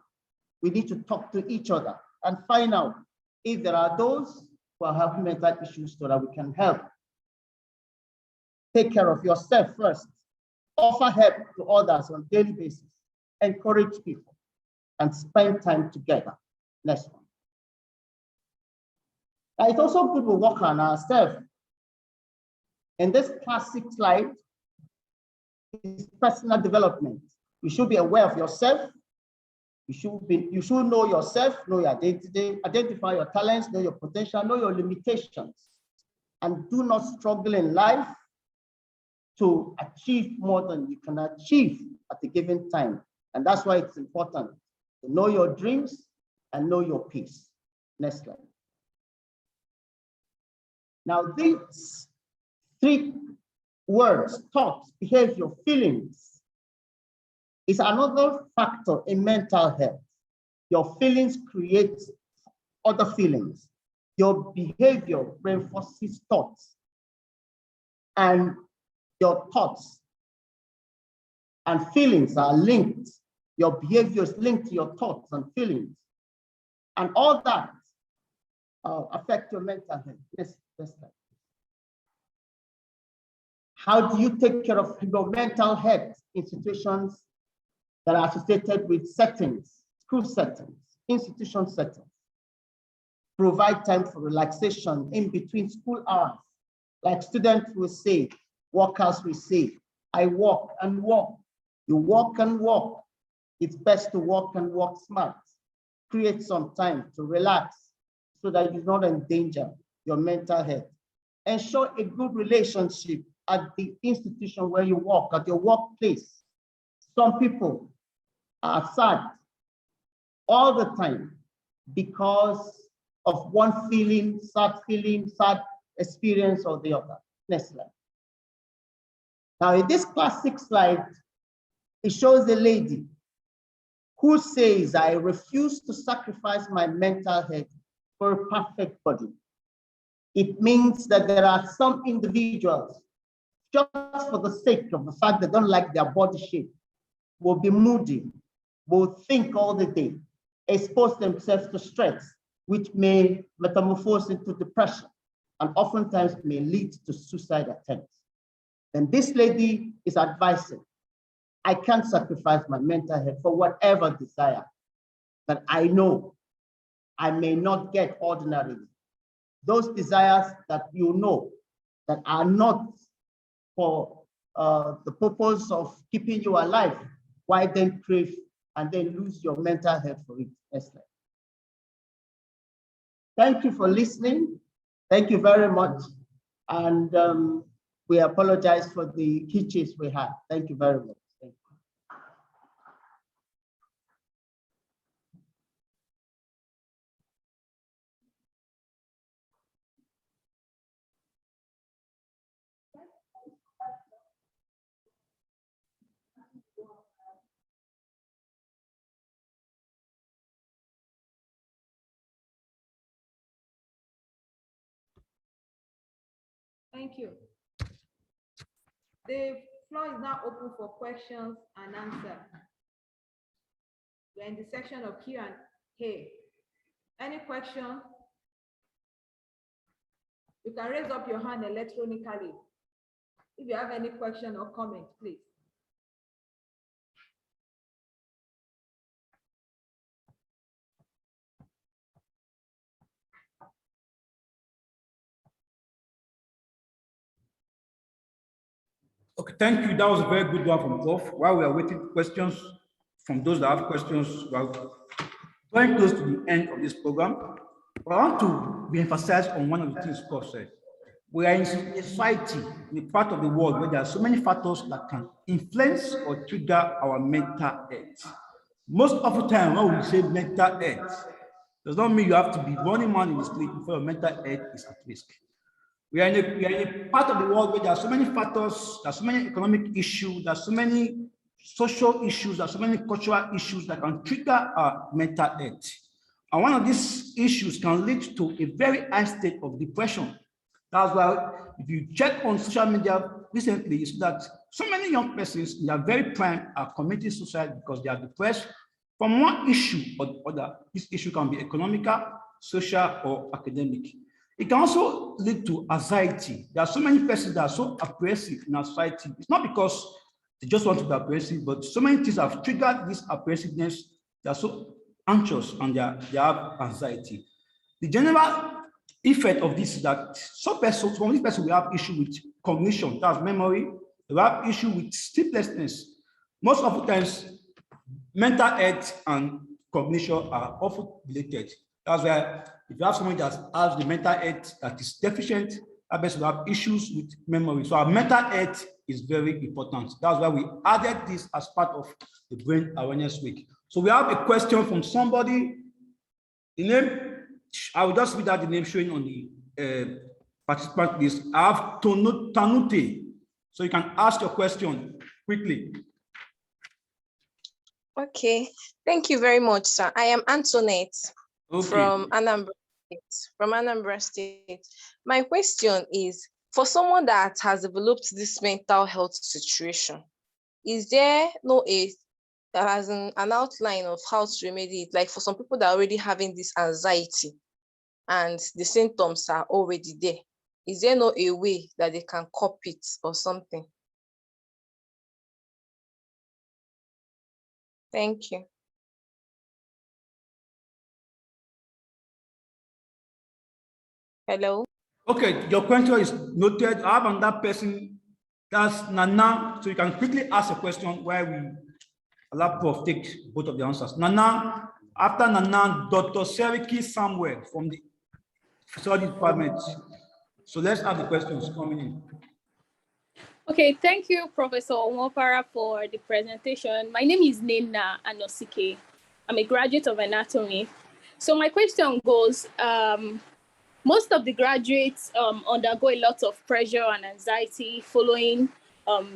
We need to talk to each other and find out if there are those who are having mental issues so that we can help. Take care of yourself first. Offer help to others on a daily basis. Encourage people and spend time together. Next one. Now, it's also good to work on ourselves. In this classic slide is personal development. You should be aware of yourself. You should know yourself, know your identity, identify your talents, know your potential, know your limitations, and do not struggle in life to achieve more than you can achieve at a given time. And that's why it's important to know your dreams and know your peace. Next slide. Now, these three words, thoughts, behavior, feelings, is another factor in mental health. Your feelings create other feelings. Your behavior reinforces thoughts. And your thoughts and feelings are linked. Your behavior is linked to your thoughts and feelings. And all that affect your mental health. Yes, slide. How do you take care of your mental health in situations that are associated with settings, school settings, institution settings? Provide time for relaxation in between school hours. Like students will say, workers will say, I walk and walk. You walk and walk. It's best to walk and walk smart. Create some time to relax so that you don't endanger your mental health. ensure a good relationship at the institution where you work, at your workplace. Some people are sad all the time because of one feeling, sad experience or the other. Next slide. Now, in this classic slide, it shows a lady who says, I refuse to sacrifice my mental health for a perfect body. It means that there are some individuals, just for the sake of the fact they don't like their body shape, will be moody, will think all the day, expose themselves to stress, which may metamorphose into depression, and oftentimes may lead to suicide attempts. Then this lady is advising, I can't sacrifice my mental health for whatever desire that I know I may not get ordinarily. Those desires that you know that are not for the purpose of keeping you alive, why then crave and then lose your mental health for it? Next slide. Thank you for listening. Thank you very much. And we apologize for the hitches we had. Thank you very much. Thank you. Thank you. The floor is now open for questions and answers. We're in the section of Q&A. Any question? You can raise up your hand electronically. If you have any question or comment, please. Okay, thank you. That was a very good one from Prof. While we are waiting for questions from those that have questions, we are very close to the end of this program. But I want to be emphasized on one of the things Prof said. We are in a society, in a part of the world where there are so many factors that can influence or trigger our mental health. Most of the time, when we say mental health, does not mean you have to be running around in the street before your mental health is at risk. We are in a part of the world where there are so many factors, there are so many economic issues, there are so many social issues, there are so many cultural issues that can trigger our mental health. And one of these issues can lead to a very high state of depression. That's why if you check on social media recently, you see that so many young persons in their very prime are committing suicide because they are depressed from one issue or the other. This issue can be economical, social, or academic. It can also lead to anxiety. There are so many persons that are so oppressive in our society. It's not because they just want to be oppressive, but so many things have triggered this oppressiveness. They are so anxious and they have anxiety. The general effect of this is that some persons, from this person, we have issue with cognition, that's memory. We have issue with sleeplessness. Most of the times, mental health and cognition are often related. That's why if you have someone that has the mental health that is deficient, that person will have issues with memory. So our mental health is very important. That's why we added this as part of the Brain Awareness Week. So we have a question from somebody. The name, I will just read out the name showing on the participant list. I have Tanute. So you can ask your question quickly. Okay, thank you very much, sir. I am Antoinette from Anambra State. My question is, for someone that has developed this mental health situation, is there an outline of how to remedy it? Like for some people that are already having this anxiety and the symptoms are already there, is there a way that they can cope it or something? Thank you. Hello. Okay, your question is noted. I have another person, that's Nana. So you can quickly ask a question where we allow Prof take both of the answers. Nana, after Nana, Dr. Seriki Samuel from the Physiology Department. So let's have the questions coming in. Okay, thank you, Professor Omopara, for the presentation. My name is Nena Anosike. I'm a graduate of anatomy. So my question goes, most of the graduates undergo a lot of pressure and anxiety following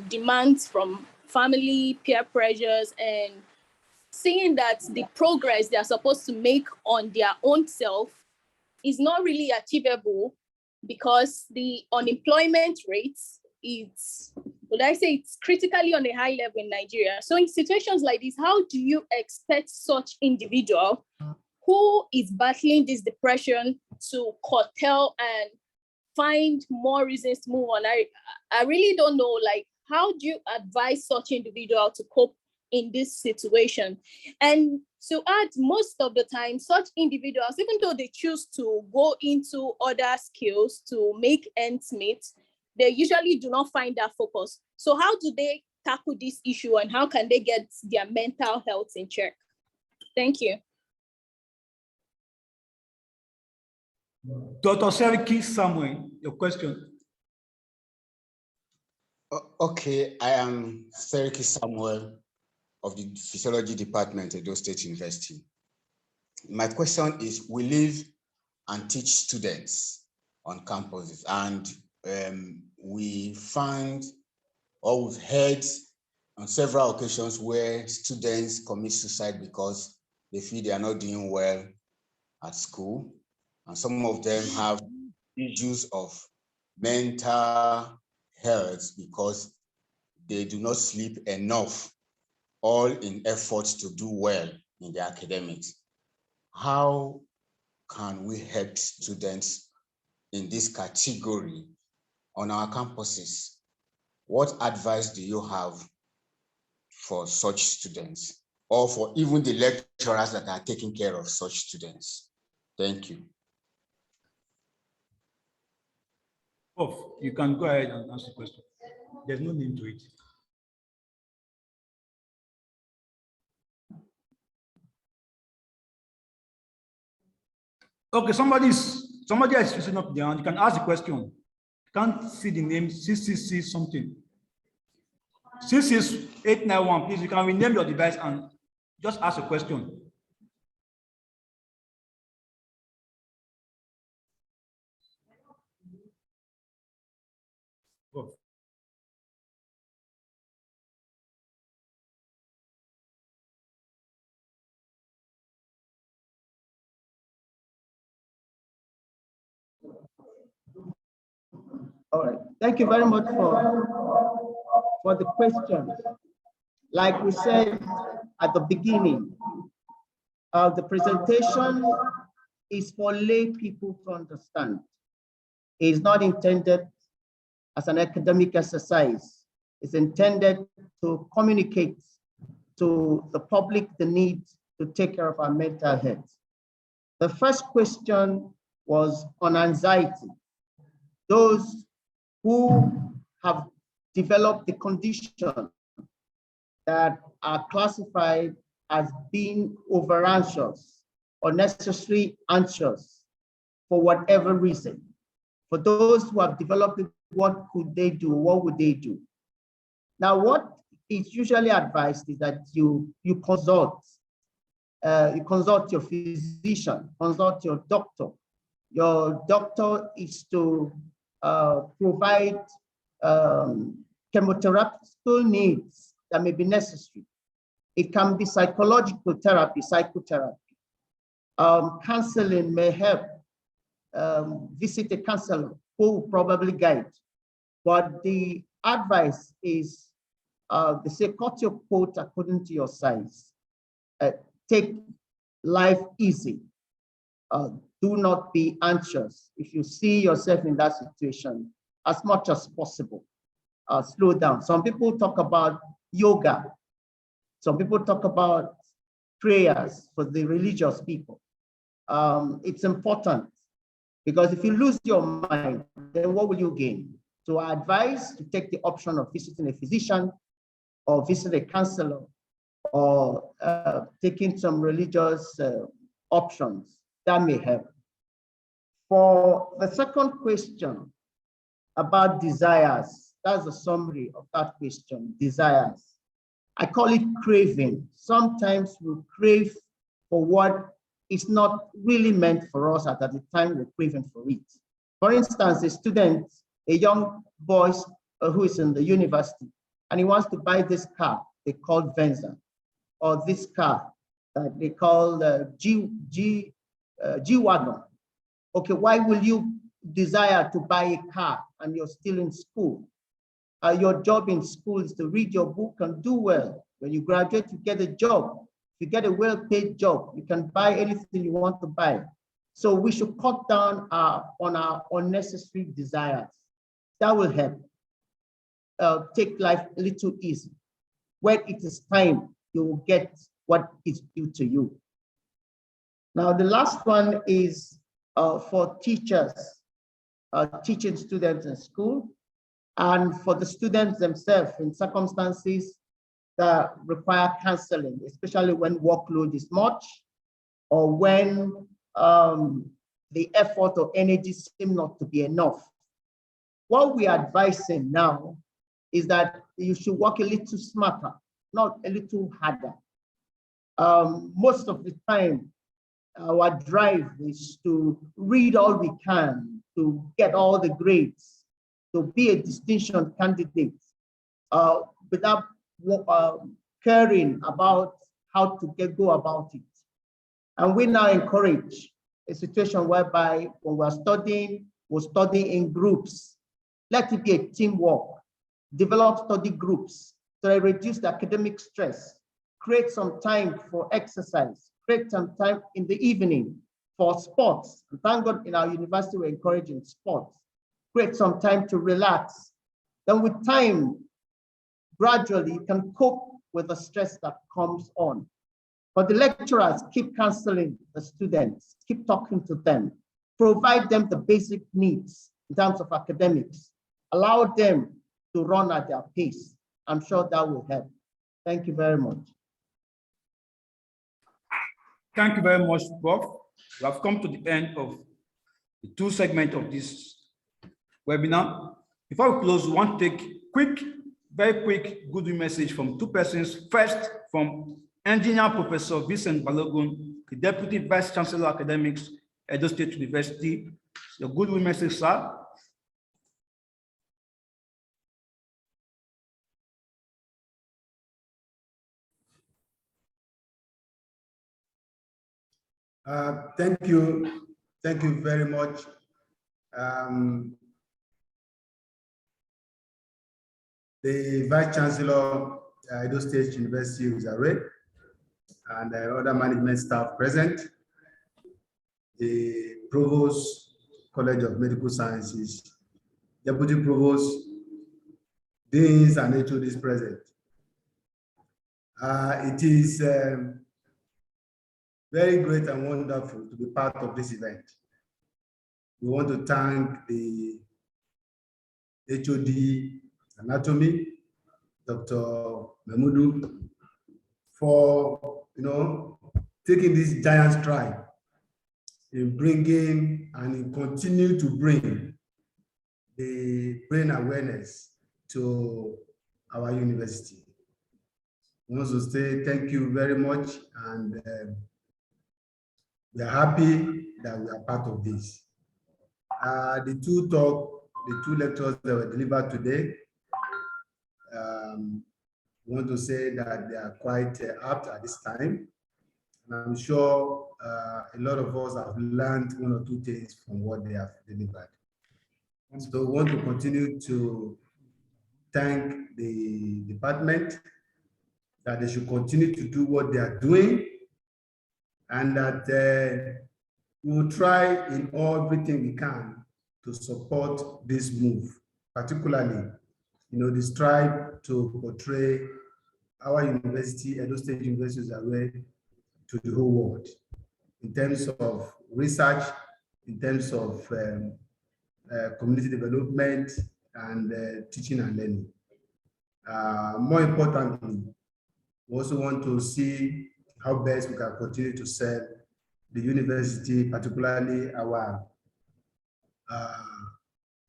demands from family, peer pressures, and seeing that the progress they are supposed to make on their own self is not really achievable because the unemployment rate it's critically on a high level in Nigeria. So in situations like this, how do you expect such individual who is battling this depression to curtail and find more reasons to move on? I really don't know, like, how do you advise such individual to cope in this situation? And to add, most of the time, such individuals, even though they choose to go into other skills to make ends meet, they usually do not find that focus. So how do they tackle this issue and how can they get their mental health in check? Thank you. Dr. Seriki Samuel, your question. Okay, I am Seriki Samuel of the Physiology Department at Edo State University. My question is, we live and teach students on campuses, and we find, or we've heard on several occasions where students commit suicide because they feel they are not doing well at school. And some of them have issues of mental health because they do not sleep enough, all in efforts to do well in their academics. How can we help students in this category on our campuses? What advice do you have for such students, or for even the lecturers that are taking care of such students? Thank you. Oh, you can go ahead and answer the question. There's no name to it. Okay, somebody is using up there, and you can ask the question. You can't see the name, CCC something. 66891, please, you can rename your device and just ask a question. Oh. All right, thank you very much for the questions. Like we said at the beginning, the presentation is for lay people to understand. It is not intended as an academic exercise. It's intended to communicate to the public the need to take care of our mental health. The first question was on anxiety. Those who have developed the condition that are classified as being over anxious or necessarily anxious for whatever reason. For those who have developed it, what could they do? What would they do? Now, what is usually advised is that you consult your physician, consult your doctor. Your doctor is to provide chemotherapeutical needs that may be necessary. It can be psychological therapy, psychotherapy. Counseling may help. Visit a counselor who will probably guide. But the advice is, they say, cut your coat according to your size. Take life easy. Do not be anxious. If you see yourself in that situation, as much as possible, slow down. Some people talk about yoga. Some people talk about prayers for the religious people. It's important because if you lose your mind, then what will you gain? So I advise to take the option of visiting a physician or visit a counselor or taking some religious options that may help. For the second question about desires. That's a summary of that question, desires. I call it craving. Sometimes we crave for what is not really meant for us at the time we're craving for it. For instance, a student, a young boy who is in the university, and he wants to buy this car they call Venza, or this car that they call the G-Wagon. Okay, why will you desire to buy a car and you're still in school? Your job in school is to read your book and do well. When you graduate, you get a job. If you get a well-paid job, you can buy anything you want to buy. So we should cut down on our unnecessary desires. That will help. Take life a little easy. When it is time, you will get what is due to you. Now, the last one is for teachers, teaching students in school, and for the students themselves in circumstances that require counseling, especially when workload is much, or when the effort or energy seem not to be enough. What we are advising now is that you should work a little smarter, not a little harder. Most of the time, our drive is to read all we can, to get all the grades, to be a distinction candidate, without caring about how to go about it. And we now encourage a situation whereby when we're studying, we'll study in groups. Let it be a teamwork. Develop study groups so they reduce the academic stress. Create some time for exercise. Create some time in the evening for sports. And thank God in our university, we're encouraging sports. Create some time to relax. Then with time, gradually you can cope with the stress that comes on. But the lecturers, keep counseling the students, keep talking to them, provide them the basic needs in terms of academics, allow them to run at their pace. I'm sure that will help. Thank you very much. Thank you very much, Prof. We have come to the end of the two segments of this webinar. Before we close, we want to take very quick goodwill message from two persons. First, from Engineer Professor Vincent Balogun, the Deputy Vice Chancellor Academics, Edo State University. Your goodwill message, sir. Thank you very much. The Vice Chancellor, Edo State University, Uzare, and other management staff present, the Provost, College of Medical Sciences, Deputy Provost, Deans, and HODs present. It is very great and wonderful to be part of this event. We want to thank the HOD Anatomy, Dr. Memudu, for taking this giant stride in bringing and in continue to bring the brain awareness to our university. I want to say thank you very much, and we are happy that we are part of this. The two lectures that were delivered today, I want to say that they are quite apt at this time. And I'm sure a lot of us have learned one or two things from what they have delivered. And so we want to continue to thank the department that they should continue to do what they are doing, and that we will try in everything we can to support this move, particularly, the strive to portray our university, Edo State University, to the whole world in terms of research, in terms of community development, and teaching and learning. More importantly, we also want to see how best we can continue to serve the university, particularly our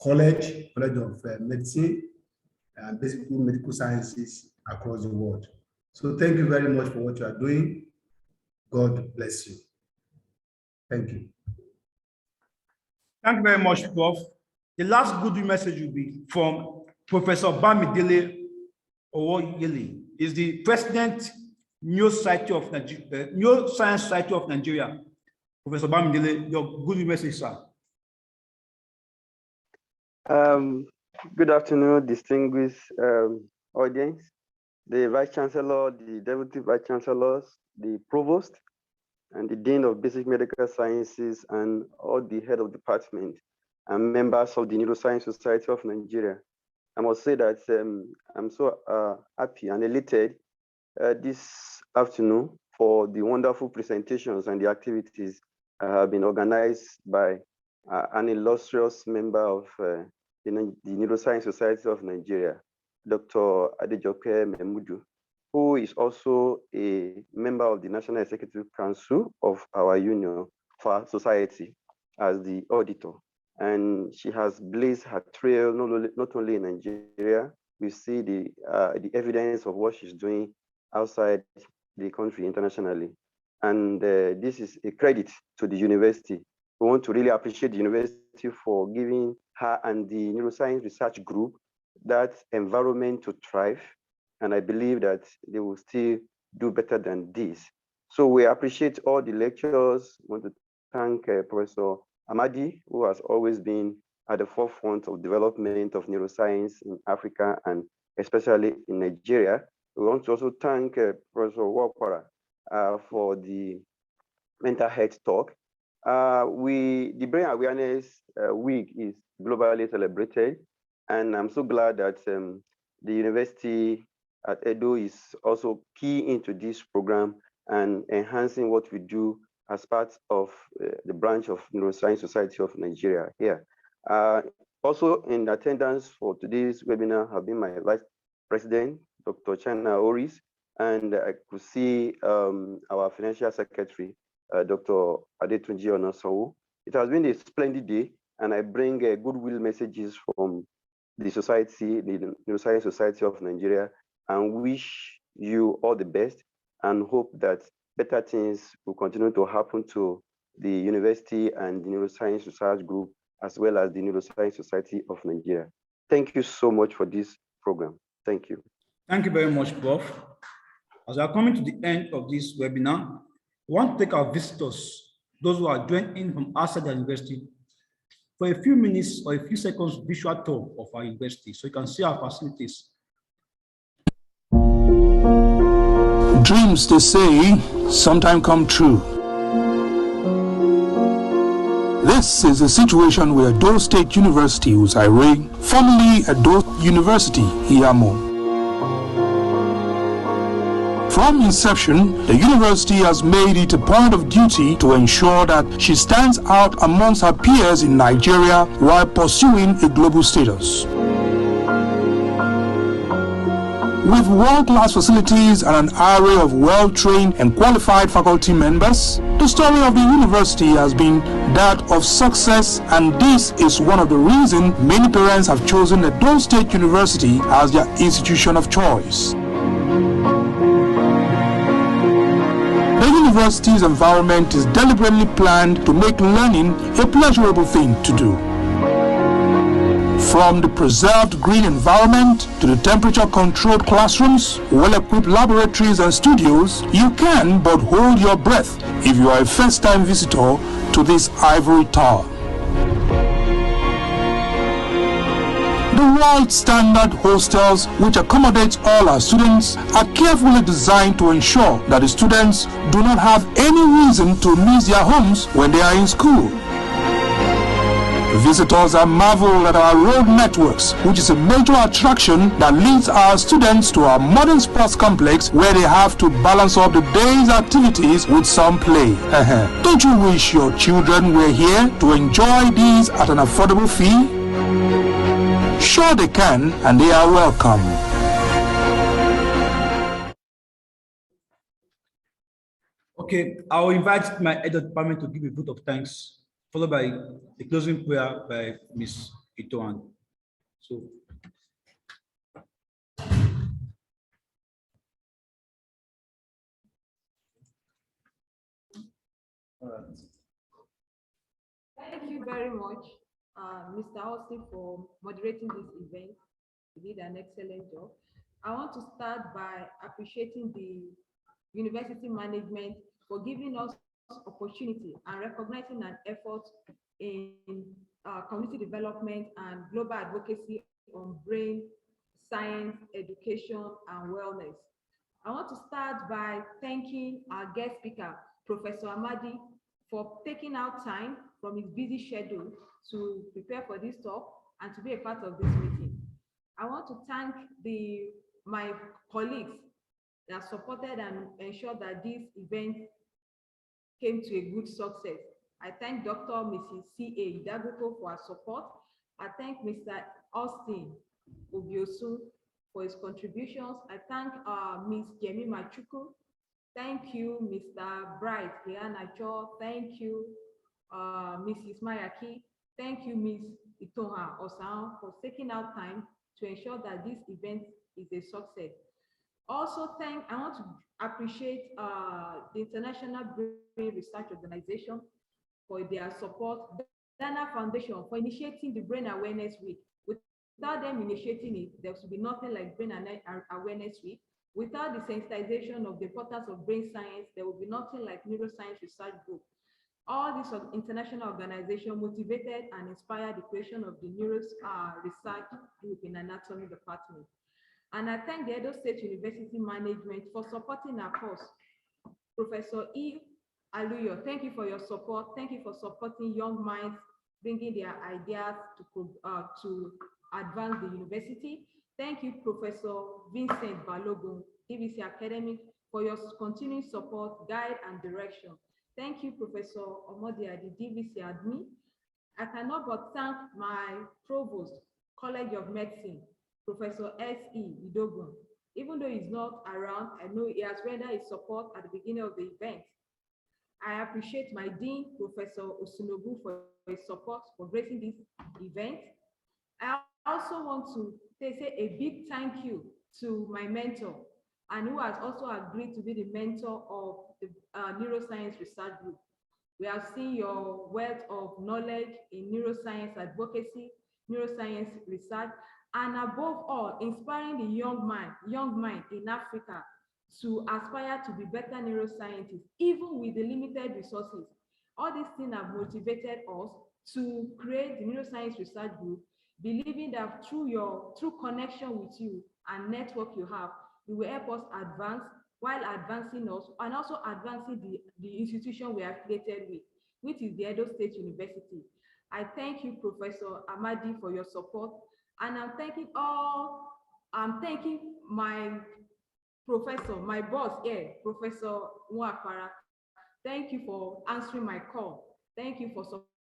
college of medicine, and basically medical sciences across the world. So thank you very much for what you are doing. God bless you. Thank you. Thank you very much, Prof. The last good message will be from Professor Bamidele Owoyele. Is the President Neuroscience Society of Nigeria. Professor Bamidele, your good message, sir. Good afternoon, distinguished audience, the Vice Chancellor, the Deputy Vice Chancellors, the Provost, and the Dean of Basic Medical Sciences, and all the head of department and members of the Neuroscience Society of Nigeria. I must say that I'm so happy and elated this afternoon for the wonderful presentations and the activities have been organized by an illustrious member of the Neuroscience Society of Nigeria, Dr. Adejoke Memudu, who is also a member of the National Executive Council of our union for our society as the auditor. And she has blazed her trail not only in Nigeria. We see the evidence of what she's doing outside the country internationally. And this is a credit to the university. We want to really appreciate the university for giving her and the Neuroscience Research Group that environment to thrive. And I believe that they will still do better than this. So we appreciate all the lecturers. I want to thank Professor Amadi, who has always been at the forefront of development of neuroscience in Africa and especially in Nigeria. We want to also thank Professor Wakwara for the mental health talk. The Brain Awareness Week is globally celebrated, and I'm so glad that the university at Edo is also key into this program and enhancing what we do as part of the branch of Neuroscience Society of Nigeria here. Also in attendance for today's webinar have been my Vice President, Dr. Chana Oris, and I could see our Financial Secretary, Dr. Adetunji Onasawu. It has been a splendid day, and I bring goodwill messages from the society, the Neuroscience Society of Nigeria, and wish you all the best and hope that better things will continue to happen to the university and the Neuroscience Research Group, as well as the Neuroscience Society of Nigeria. Thank you so much for this program. Thank you. Thank you very much, Prof. As we are coming to the end of this webinar, we want to take our visitors, those who are joining in from outside the university, for a few minutes or a few seconds visual tour of our university, so you can see our facilities. Dreams, they say, sometimes come true. This is a situation where Edo State University, Uzaire, formerly Edo University, Iyamo. From inception, the university has made it a point of duty to ensure that she stands out amongst her peers in Nigeria while pursuing a global status. With world-class facilities and an array of well-trained and qualified faculty members, the story of the university has been that of success, and this is one of the reasons many parents have chosen Edo State University as their institution of choice. The university's environment is deliberately planned to make learning a pleasurable thing to do. From the preserved green environment to the temperature-controlled classrooms, well-equipped laboratories and studios, you can but hold your breath if you are a first-time visitor to this ivory tower. The world-standard hostels, which accommodate all our students, are carefully designed to ensure that the students do not have any reason to miss their homes when they are in school. Visitors are marveled at our road networks, which is a major attraction that leads our students to our modern sports complex, where they have to balance up the day's activities with some play. Don't you wish your children were here to enjoy these at an affordable fee? Sure they can, and they are welcome. Okay, I will invite my head of department to give a vote of thanks, followed by a closing prayer by Ms. Itoan. So, All right. Thank you very much, Mr. Austin, for moderating this event. You did an excellent job. I want to start by appreciating the university management for giving us opportunity and recognizing an effort in community development and global advocacy on brain science, education, and wellness. I want to start by thanking our guest speaker, Professor Amadi, for taking out time from his busy schedule to prepare for this talk and to be a part of this meeting. I want to thank my colleagues that supported and ensured that this event came to a good success. I thank Dr. Mrs. C.A. Idaguko for her support. I thank Mr. Austin Obiosu for his contributions. I thank Ms. Jemima Chuku. Thank you, Mr. Bright Rihanna Cho. Thank you, Mrs. Mayaki. Thank you, Ms. Itoha Osan, for taking out time to ensure that this event is a success. Also, I want to appreciate the International Brain Research Organization for their support, Dana Foundation for initiating the Brain Awareness Week. Without them initiating it, there should be nothing like Brain Awareness Week. Without the sensitization of the importance of brain science, there will be nothing like Neuroscience Research Group. All these international organizations motivated and inspired the creation of the Research Group in Anatomy Department. And I thank the Edo State University Management for supporting our course. Professor E. Aluyo, thank you for your support. Thank you for supporting young minds, bringing their ideas to advance the university. Thank you, Professor Vincent Balogun, DVC Academic, for your continuing support, guide, and direction. Thank you, Professor Omodia, the DVC Admin. I cannot but thank my Provost, College of Medicine, Professor S.E. Idogun. Even though he's not around, I know he has rendered his support at the beginning of the event. I appreciate my Dean, Professor Osunobu, for his support for gracing this event. I also want to say a big thank you to my mentor, and who has also agreed to be the mentor of the Neuroscience Research Group. We have seen your wealth of knowledge in neuroscience advocacy, neuroscience research, and above all, inspiring the young mind in Africa to aspire to be better neuroscientists, even with the limited resources. All these things have motivated us to create the Neuroscience Research Group, believing that through connection with you and network you have, you will help us advance while advancing us and also advancing the institution we are affiliated with, which is the Edo State University. I thank you, Professor Amadi, for your support. And I'm thanking my professor, my boss here, Professor Nwapara. Thank you for answering my call. Thank you for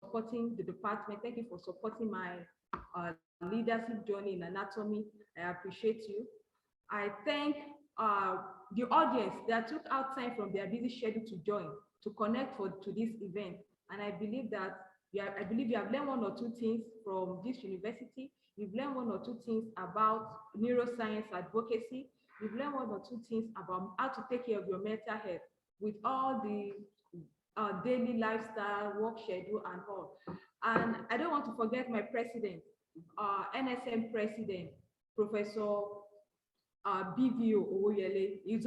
supporting the department. Thank you for supporting my leadership journey in anatomy. I appreciate you. I thank the audience that took out time from their busy schedule to join, to connect to this event. And I believe that you have learned one or two things from this university. You've learned one or two things about neuroscience advocacy. You've learned one or two things about how to take care of your mental health with all the daily lifestyle, work schedule, and all. And I don't want to forget my president, NSM president, Professor BVO Owoyele. He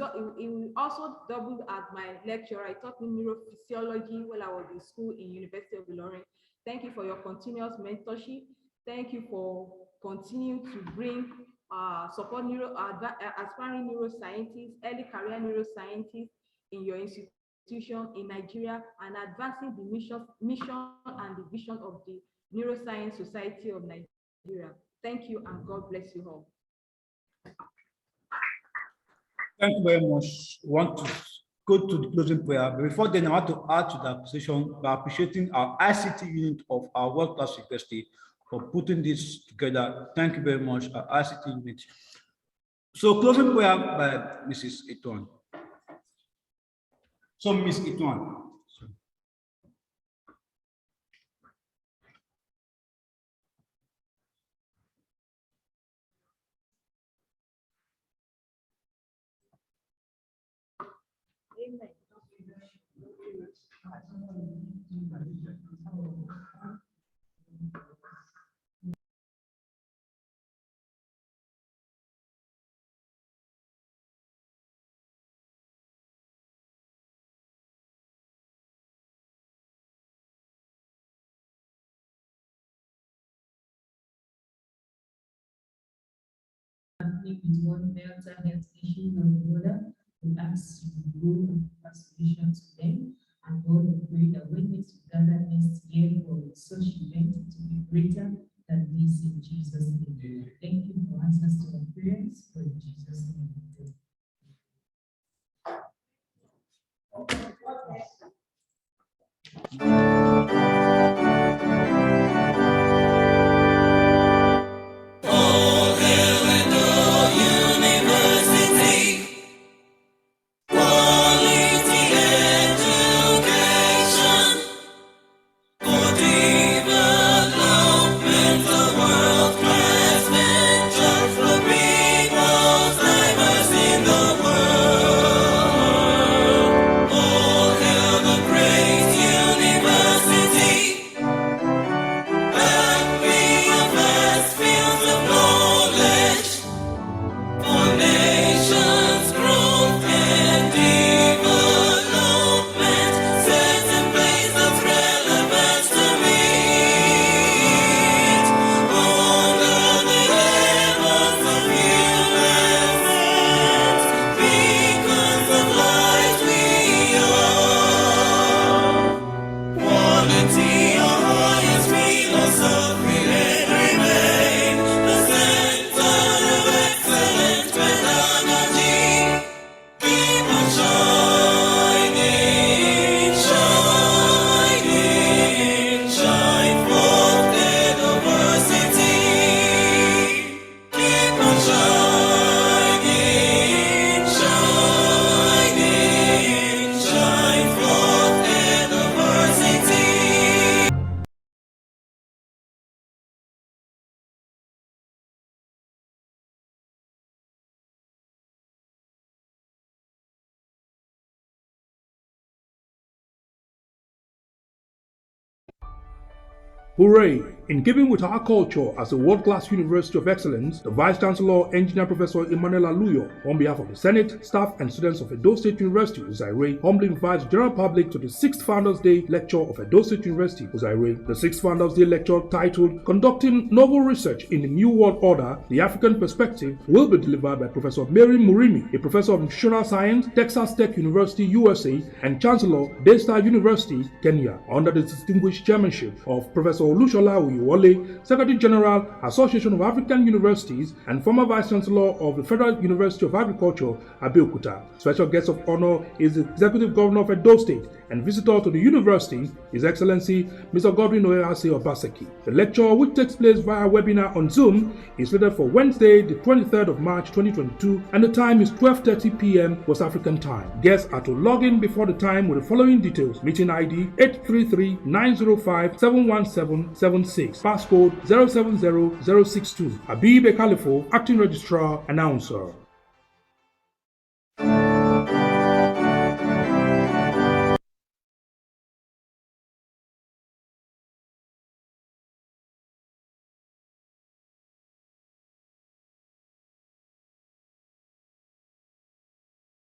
also doubled as my lecturer. I taught me neurophysiology while I was in school in University of Ilorin. Thank you for your continuous mentorship. Thank you for continuing to bring support aspiring neuroscientists, early career neuroscientists in your institution in Nigeria, and advancing the mission and the vision of the Neuroscience Society of Nigeria. Thank you, and God bless you all. Thank you very much. I want to go to the closing prayer. But before then, I want to add to that position by appreciating our ICT unit of our world-class university for putting this together. Thank you very much, our ICT unit. So closing prayer by Mrs. Ituan. So Ms. Ituan. Amen. Happening with one mental health issue or another, we ask you to go and pass solution to them. And God will pray that when next we gather next year for such event to be greater than this in Jesus' name. Thank you for answers to our prayers, for in Jesus' name we pray. Hooray! In keeping with our culture as a world-class university of excellence, the Vice-Chancellor, Engineer Professor Emmanuel Aluyo, on behalf of the Senate, staff and students of Edo State University, Uzaire, humbly invites the general public to the 6th Founders Day lecture of Edo State University, Uzaire. The 6th Founders Day lecture, titled Conducting Novel Research in the New World Order, the African Perspective, will be delivered by Professor Mary Murimi, a professor of nutritional science, Texas Tech University, USA, and Chancellor, Daystar University, Kenya, under the distinguished chairmanship of Professor Olushola Oyewole, Secretary General, Association of African Universities, and former Vice Chancellor of the Federal University of Agriculture, Abeokuta. Special guest of honor is the Executive Governor of Edo State and visitor to the university, His Excellency Mr. Godwin Oyewase Obaseki. The lecture, which takes place via webinar on Zoom, is slated for Wednesday, the 23rd of March 2022, and the time is 12:30 p.m. West African time. Guests are to log in before the time with the following details: meeting ID 833-905-71776, passcode 070062. Habib Ekalifo, Acting Registrar, Announcer.